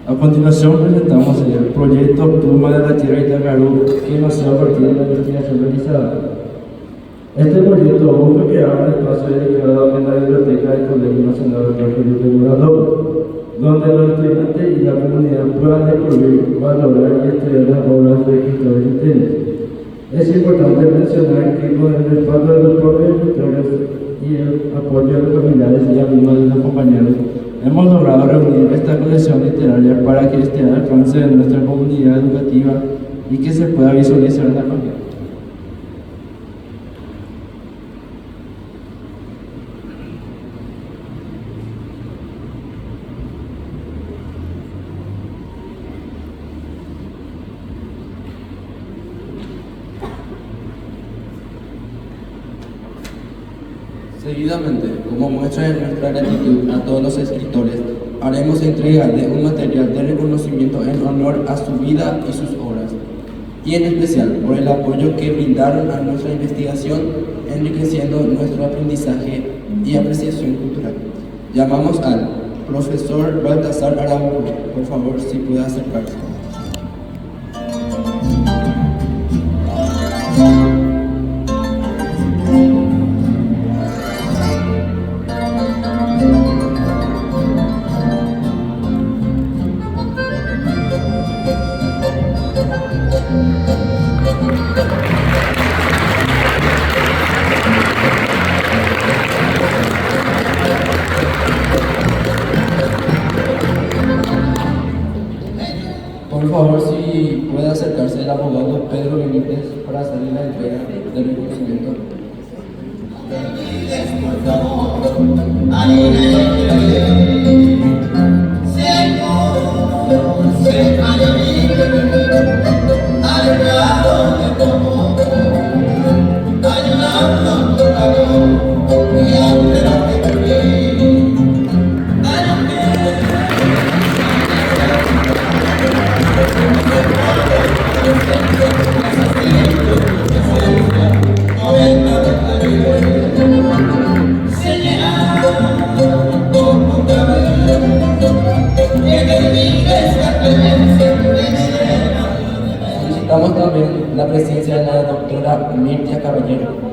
A continuación presentamos el proyecto Pluma de la Tierra Itacarú, que nació a partir de la investigación realizada. Este proyecto busca crear un espacio dedicado en la biblioteca del Colegio Nacional de Jorge de López, donde los estudiantes y la comunidad puedan descubrir, valorar y estudiar las obras de escritores yuteños. Es importante mencionar que con el respaldo de los propios escritores y el apoyo de los familiares y amigos de los compañeros, hemos logrado reunir esta colección literaria para que esté al alcance de nuestra comunidad educativa y que se pueda visualizar en la página. Seguidamente, como muestra de nuestra gratitud a todos los escritores, haremos entrega de un material de reconocimiento en honor a su vida y sus obras, y en especial por el apoyo que brindaron a nuestra investigación, enriqueciendo nuestro aprendizaje y apreciación cultural. Llamamos al profesor Baltasar Araujo. Por favor, si puede acercarse. Por favor, si puede acercarse el abogado Pedro Benítez para hacerle la entrega del reconocimiento. Ay, presencia de la doctora Mirtia Caballero.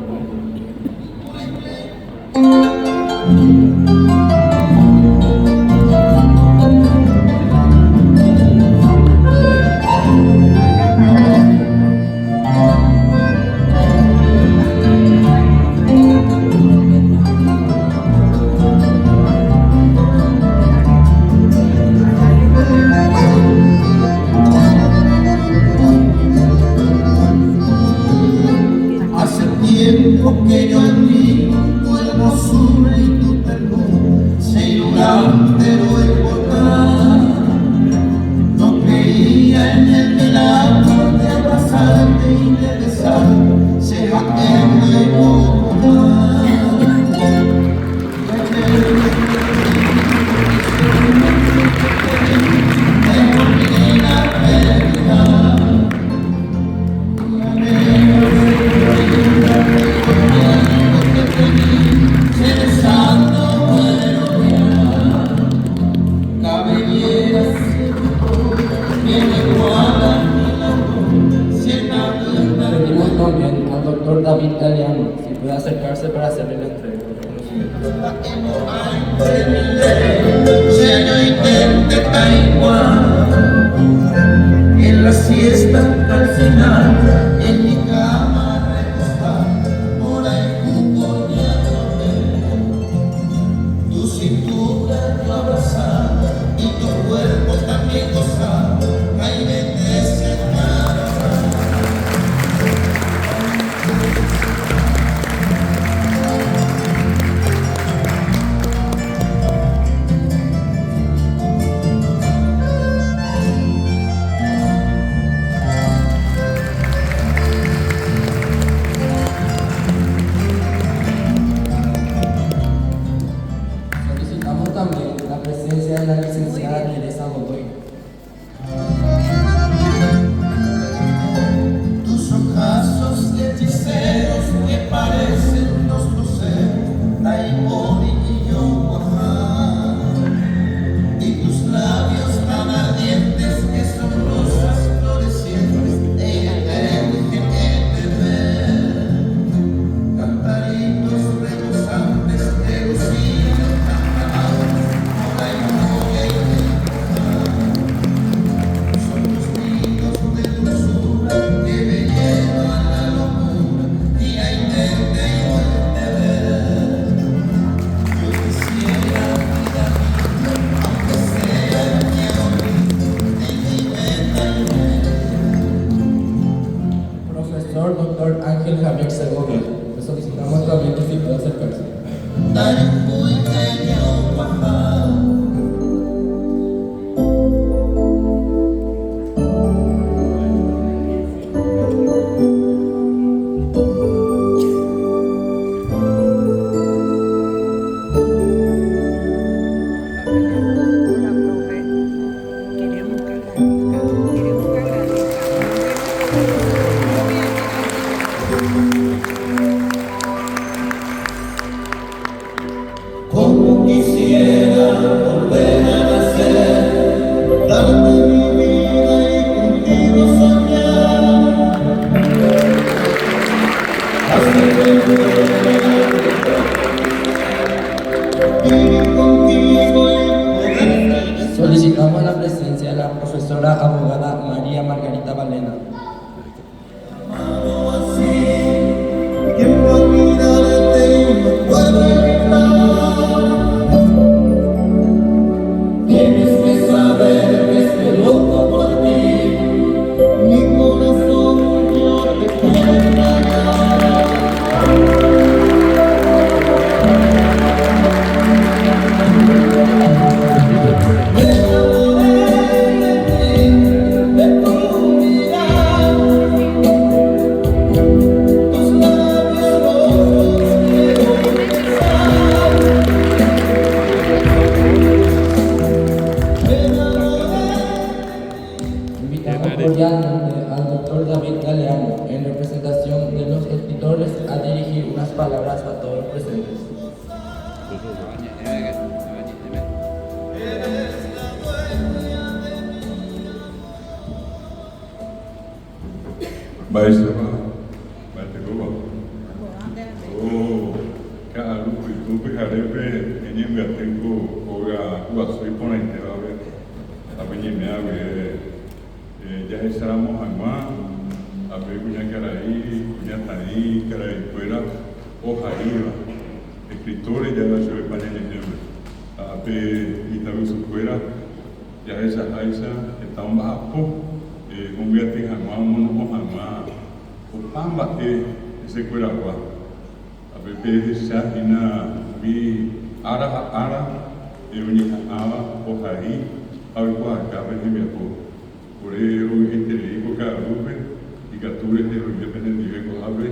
Que yo admiro tu hermosura y tu ternura, sé ignorante pero importar. No creía en el milagro de abrazarte y de besar, se jactaba y no Pedimos también al doctor David Galeano si puede acercarse para hacerle la entrega. ya yo intente igual en la siesta al final, en mi cama recostar, por ahí tu cintura yo abrazar y tu cuerpo también gozar, ahí vete ese Solicitamos también la presencia de la licenciada Teresa Godoy. tus ojazos de hechiceros que parecen dos luceros, Taimori y yo Guajá, y tus labios tan ardientes que son rosas florecientes, ella te dije que te ver, cantaritos rebosantes de lucía, cantanados, por ahí voy son tus nidos de dulzura que me llevan a la locura, y ahí intente ver. Yo quisiera vida mía, aunque sea el miedo en mi venta. Profesor Dr. Ángel Javier Segovia, le solicitamos también que si puede acercarse. Como quisiera volver a nacer, darte mi vida y contigo soñar, hacer vivir contigo y Solicitamos la presencia de la profesora abogada María Margarita Valena. que por mirarte no puedo evitar. Tienes que saber que estoy loco por ti, mi corazón yo te quiero entregar. Me enamoré de ti, de tu mirada. Invitamos cordialmente al doctor David Galeano, en representación de los escritores, a dirigir unas palabras a todos los presentes. Baisaba, Bategoba. Oh, Kalu, tu Pijarepe, en Beatengo, Oga, Guasui, Ponente, a Beñemeave, ya estábamos acá, a ver, Cuñacaraí, Cuñataí, Caraicuera, Ojariba, escritores ya la ciudad de España en diciembre. A ver, Itabuzucuera, ya esa Aisa, estamos bajo. Un viaje jamás, uno jamás, o pamba ese cueragua. A veces se hacina vi ara, ava, o ahí, a ver cuál acaba de mi apoyo. Por ello, gente le dijo cada grupo, y capture de los independientes con abre,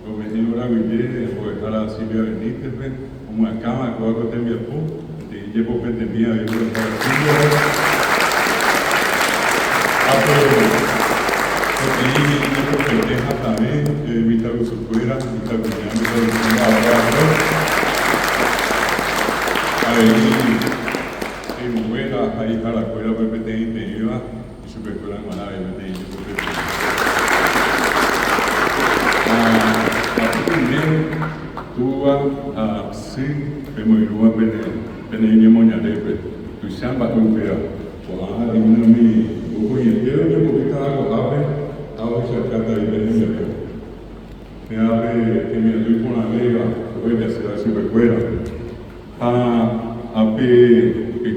o me dijo la guille, o dejar a Silvia Benítez, como acá, con algo de mi apoyo, y llevo gente mía, y yo Silvia. Porque también, mi tabu supuera, mi tabu ahí, muera, ahí para la cuera, pues te iba, y su pecuera en Maná, y me te tuva, sí, que me iba a venir moñarepe, tu chamba, tu fea, o mi. Oye, quiero que poquito hago esa carta de independencia. Me abre que me doy por la vega, voy a hacer así recuerda. A que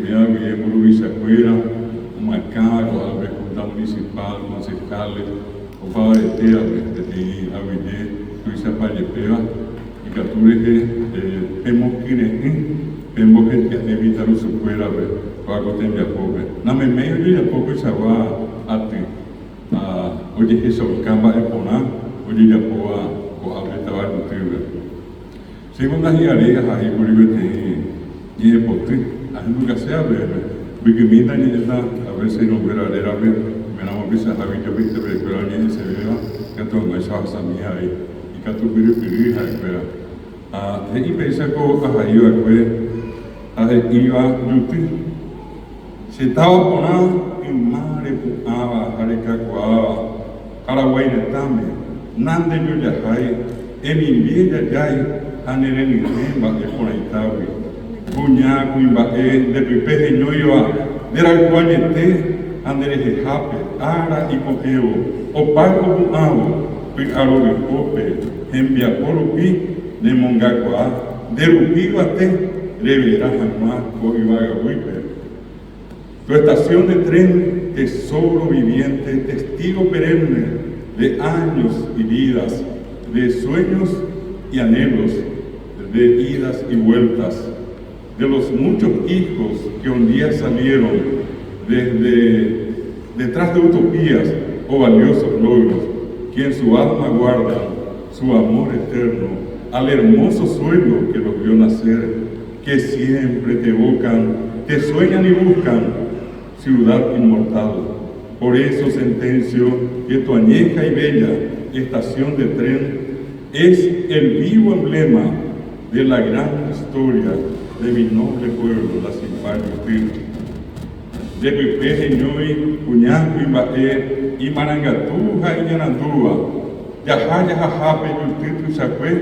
me abre por Luisa Cuera, un marcado, a ver, junta municipal, concejales, o para de tea, de abre, Luisa Pallepea, y capture que hemos que evitar su cuera, para que tenga pobre. No me medio de poco se va a ti. Oye, eso camba de poner, oye, ya puedo coger trabajo tuyo. Según las ideas, ahí por ahí y el pote, ahí nunca se abre. Porque mi daño es a veces no verá de la vez, me la movisa a ver que viste, pero alguien se vea que todo esa cosa mía ahí y que tú piri ahí, pero y pensa que ahí iba yuti. Se estaba poniendo en madre, Jarecacuaba, Paraguay, Tame, Nande Yuyajay, Emilía Yayay, Anereni Nemba, Eponaitawi, Cuña, Cuimbae, de Pipe de Ñoyoa, de Racuayete, Andere Jape, Ara y Cogeo, Opaco Buao, Picaro de Cope, Envia Poropi, de Mongacua, de Rupiguate, Revera Jamás, Coibaga Wipe. Tu estación de tren, tesoro viviente, testigo perenne de años y vidas, de sueños y anhelos, de idas y vueltas, de los muchos hijos que un día salieron desde detrás de utopías o valiosos logros, que en su alma guardan su amor eterno al hermoso sueño que los vio nacer, que siempre te evocan, te sueñan y buscan ciudad inmortal. Por eso sentencio que tu añeja y bella estación de tren es el vivo emblema de la gran historia de mi noble pueblo, la Zipayo, de Pipe, Ñoy, Cuñaco, Imbaé, y Marangatuja y Yanandúa, Yajaya, Jajape, Yultitu, Sacue,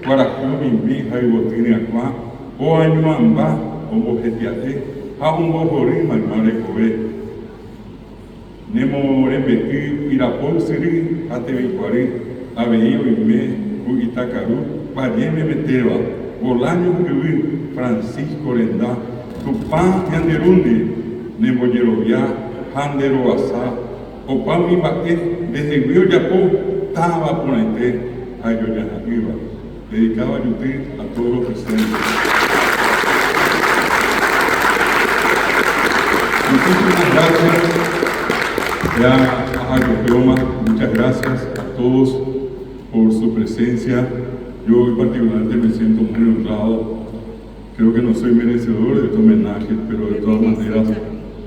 Guarajú, Mimbija y Botine Acuá, o Añuamba, o Mojetiate, a un bojorín, Marecoé. Nemo Rembeti, Irapol Siri, Atevicuarí, Aveío y Me, Itacarú, Payeme Meteva, Bolaño Uriuí, Francisco Rendá, Tupán Yanderundi, Nemo Yerovia, Handero Asá, Opam Ibaque, desde Río Yapó, Taba Ponente, Ayoyajaquiba. Dedicado a Yuti a todos los presentes. Muchísimas gracias, muchas gracias a todos por su presencia. Yo particularmente me siento muy honrado. Creo que no soy merecedor de este homenaje, pero de todas maneras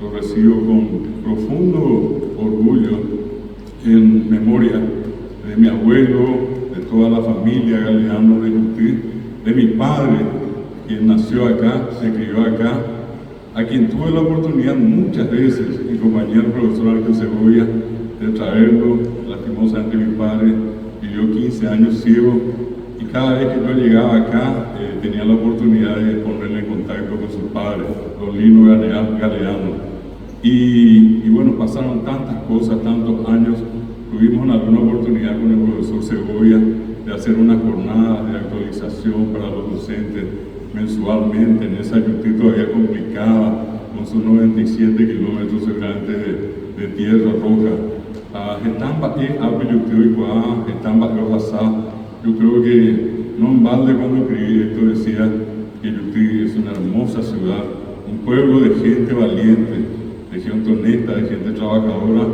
lo recibo con profundo orgullo en memoria de mi abuelo, de toda la familia Galeano de Yuti, de mi padre, quien nació acá, se crió acá, a quien tuve la oportunidad muchas veces, mi compañero profesor Arqueo Segovia, de traerlo. Lastimosamente mi padre vivió 15 años ciego y cada vez que yo llegaba acá tenía la oportunidad de ponerle en contacto con su padre, don Lino Galeano. Y bueno, pasaron tantas cosas, tantos años. Tuvimos alguna oportunidad con el profesor Segovia de hacer una jornada de actualización para los docentes mensualmente en esa Yutí todavía complicada, con sus 97 kilómetros seguramente de tierra roja. Estamba yo creo que no en balde cuando escribí esto decía que Yutí es una hermosa ciudad, un pueblo de gente valiente, de gente honesta, de gente trabajadora,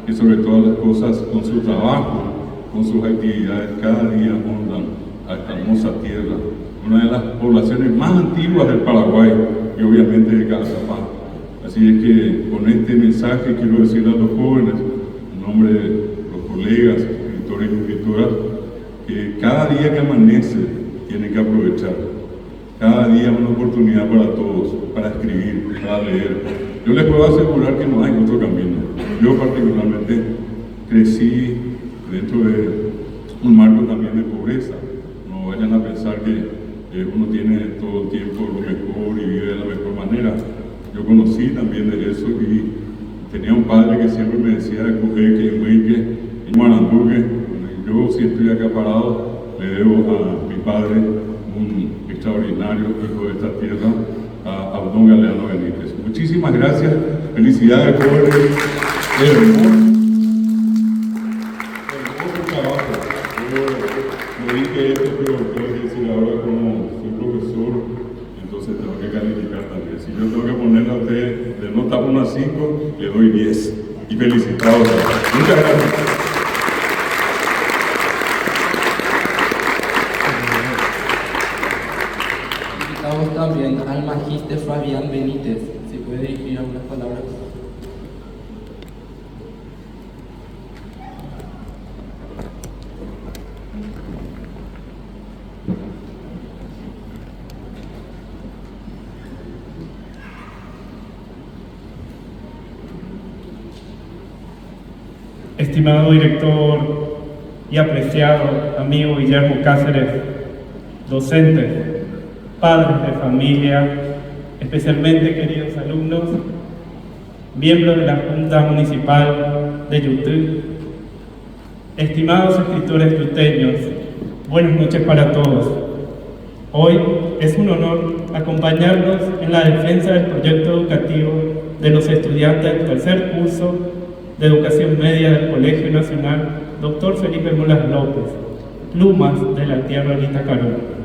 que sobre todas las cosas con su trabajo, con sus actividades, cada día honran a esta hermosa tierra, una de las poblaciones más antiguas del Paraguay y obviamente de Cazapá. Así es que con este mensaje quiero decirle a los jóvenes, en nombre de los colegas, escritores y escritoras, que cada día que amanece tienen que aprovechar. Cada día es una oportunidad para todos, para escribir, para leer. Yo les puedo asegurar que no hay otro camino. Yo particularmente crecí dentro de un marco también de pobreza. No vayan a pensar que uno tiene todo el tiempo lo mejor y vive de la mejor manera. Yo conocí también de eso y tenía un padre que siempre me decía que en Maranduque. Yo si estoy acá parado le debo a mi padre un extraordinario hijo de esta tierra, a don Galeano Benítez. Muchísimas gracias, felicidades jóvenes, hermoso trabajo. Yo me dije esto, pero tengo que decir ahora como soy profesor, entonces tengo que calificar también. Si yo tengo que ponerle a usted de nota 1 a 5, le doy 10. Y felicitados. Muchas gracias. También al magíster Fabián Benítez. ¿Se puede dirigir algunas palabras? Estimado director y apreciado amigo Guillermo Cáceres, docentes, padres de familia, especialmente queridos alumnos, miembros de la Junta Municipal de Yutí, estimados escritores yuteños, buenas noches para todos. Hoy es un honor acompañarlos en la defensa del proyecto educativo de los estudiantes del tercer curso de Educación Media del Colegio Nacional Dr. Felipe Molas López, Plumas de la Tierra de Itacarú.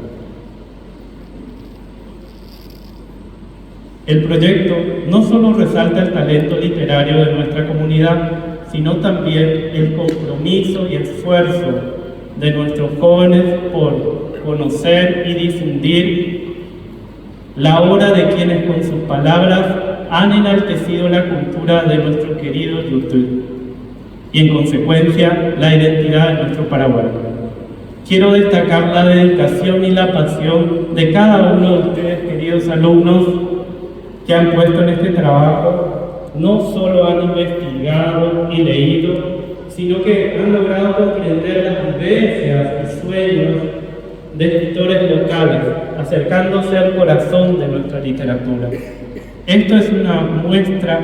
El proyecto no solo resalta el talento literario de nuestra comunidad, sino también el compromiso y esfuerzo de nuestros jóvenes por conocer y difundir la obra de quienes con sus palabras han enaltecido la cultura de nuestro querido Yutí y en consecuencia la identidad de nuestro Paraguay. Quiero destacar la dedicación y la pasión de cada uno de ustedes, queridos alumnos, que han puesto en este trabajo. No solo han investigado y leído, sino que han logrado comprender las vivencias y sueños de escritores locales, acercándose al corazón de nuestra literatura. Esto es una muestra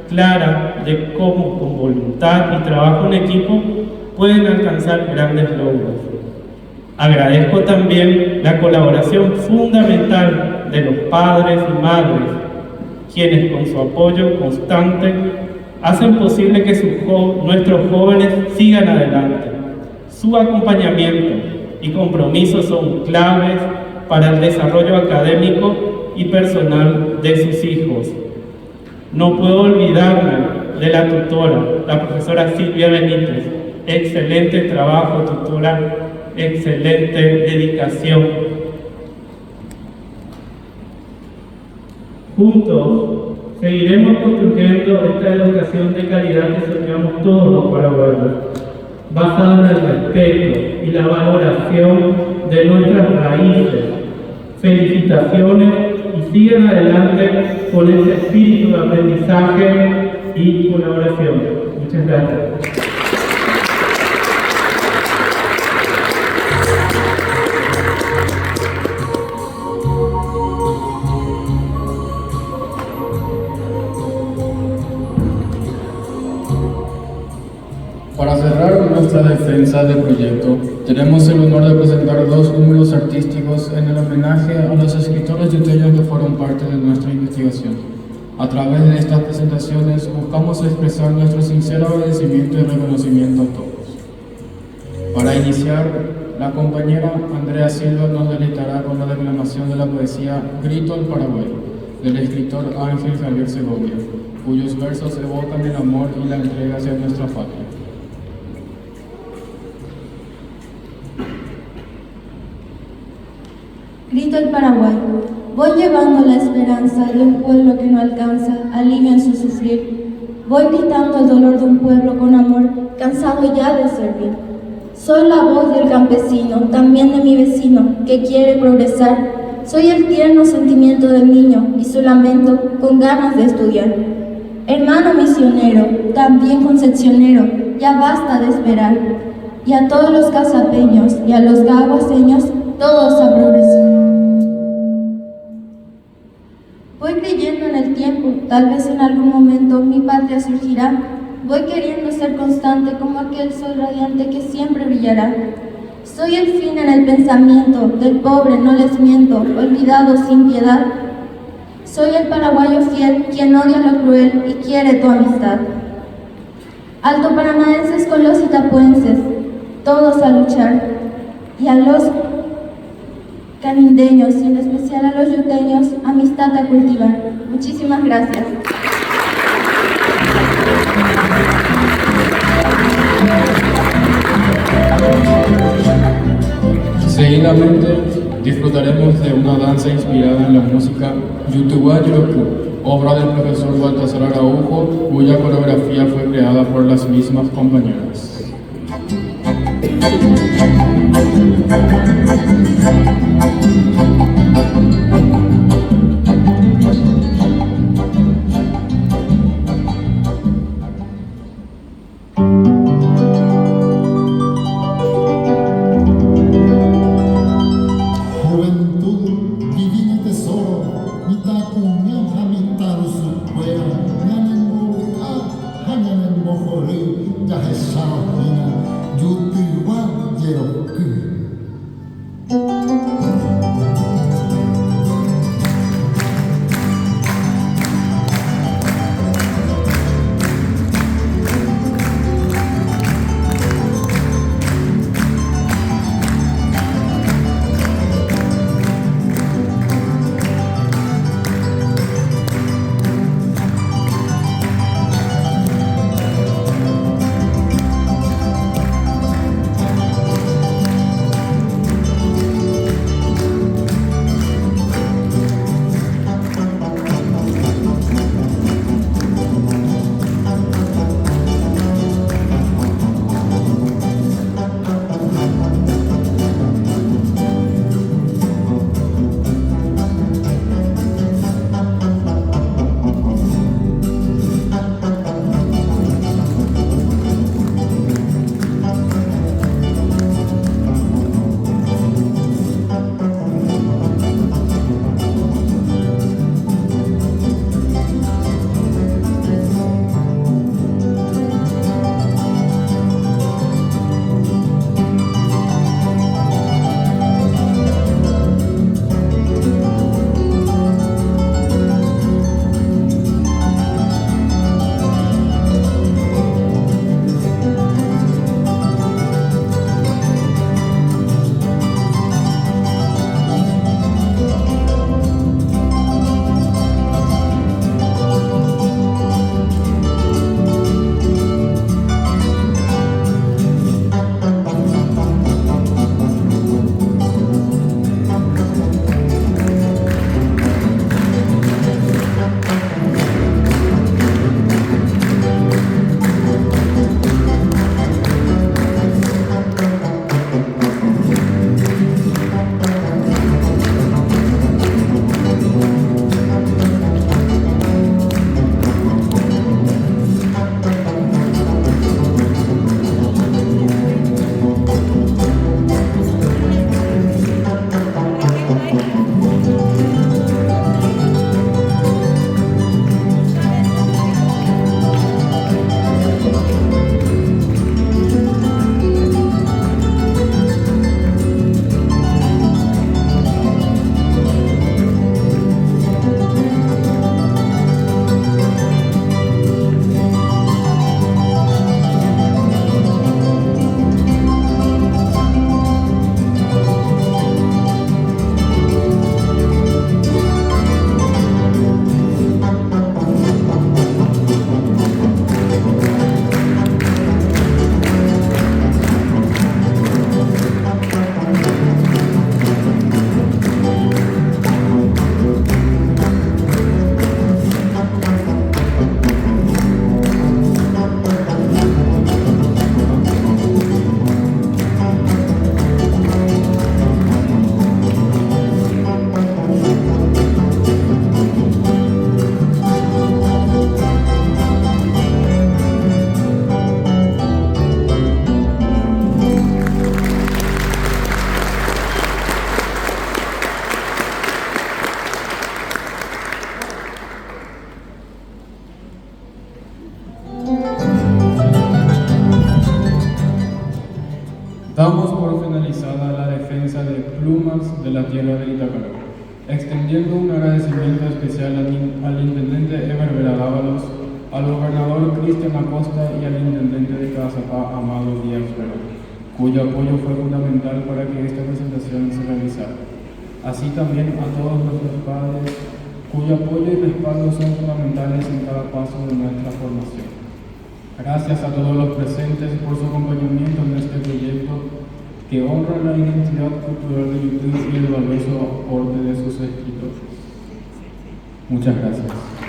clara de cómo con voluntad y trabajo en equipo pueden alcanzar grandes logros. Agradezco también la colaboración fundamental de los padres y madres, quienes con su apoyo constante hacen posible que nuestros jóvenes sigan adelante. Su acompañamiento y compromiso son claves para el desarrollo académico y personal de sus hijos. No puedo olvidarme de la tutora, la profesora Silvia Benítez. Excelente trabajo, tutora, excelente dedicación. Juntos seguiremos construyendo esta educación de calidad que soñamos todos los paraguayos, basada en el respeto y la valoración de nuestras raíces. Felicitaciones y sigan adelante con ese espíritu de aprendizaje y colaboración. Muchas gracias. nuestra defensa del proyecto, tenemos el honor de presentar 2 números artísticos en el homenaje a los escritores yuteños que fueron parte de nuestra investigación. A través de estas presentaciones buscamos expresar nuestro sincero agradecimiento y reconocimiento a todos. Para iniciar, la compañera Andrea Silva nos deleitará con la declamación de la poesía Grito al Paraguay, del escritor Ángel Javier Segovia, cuyos versos evocan el amor y la entrega hacia nuestra patria. Grito al Paraguay. Voy llevando la esperanza de un pueblo que no alcanza alivio en su sufrir. Voy gritando el dolor de un pueblo con amor, cansado ya de servir. Soy la voz del campesino, también de mi vecino, que quiere progresar. Soy el tierno sentimiento del niño y su lamento con ganas de estudiar. Hermano misionero, también concepcionero, ya basta de esperar. Y a todos los casapeños y a los gaguaseños, todos a progresar. Voy creyendo en el tiempo, tal vez en algún momento mi patria surgirá. Voy queriendo ser constante como aquel sol radiante que siempre brillará. Soy el fin en el pensamiento, del pobre no les miento, olvidado sin piedad. Soy el paraguayo fiel, quien odia lo cruel y quiere tu amistad. Alto paranaenses con los itapuenses, todos a luchar. Y a los canindeños y en especial a los yuteños, amistad a cultivar. Muchísimas gracias. Seguidamente disfrutaremos de una danza inspirada en la música Yutuwa Yuroku, obra del profesor Baltasar Araujo, cuya coreografía fue creada por las mismas compañeras. Yutuwa Yuroku. la tierra de Itacaró, extendiendo un agradecimiento especial al intendente Eber Dávalos, al gobernador Cristian Acosta y al intendente de Cazapá, Amado Díaz Verón, cuyo apoyo fue fundamental para que esta presentación se realizara. Así también a todos nuestros padres, cuyo apoyo y respaldo son fundamentales en cada paso de nuestra formación. Gracias a todos los presentes por su acompañamiento en este proyecto que honra la identidad cultural de YouTube y el valioso aporte de sus escritores. Muchas gracias.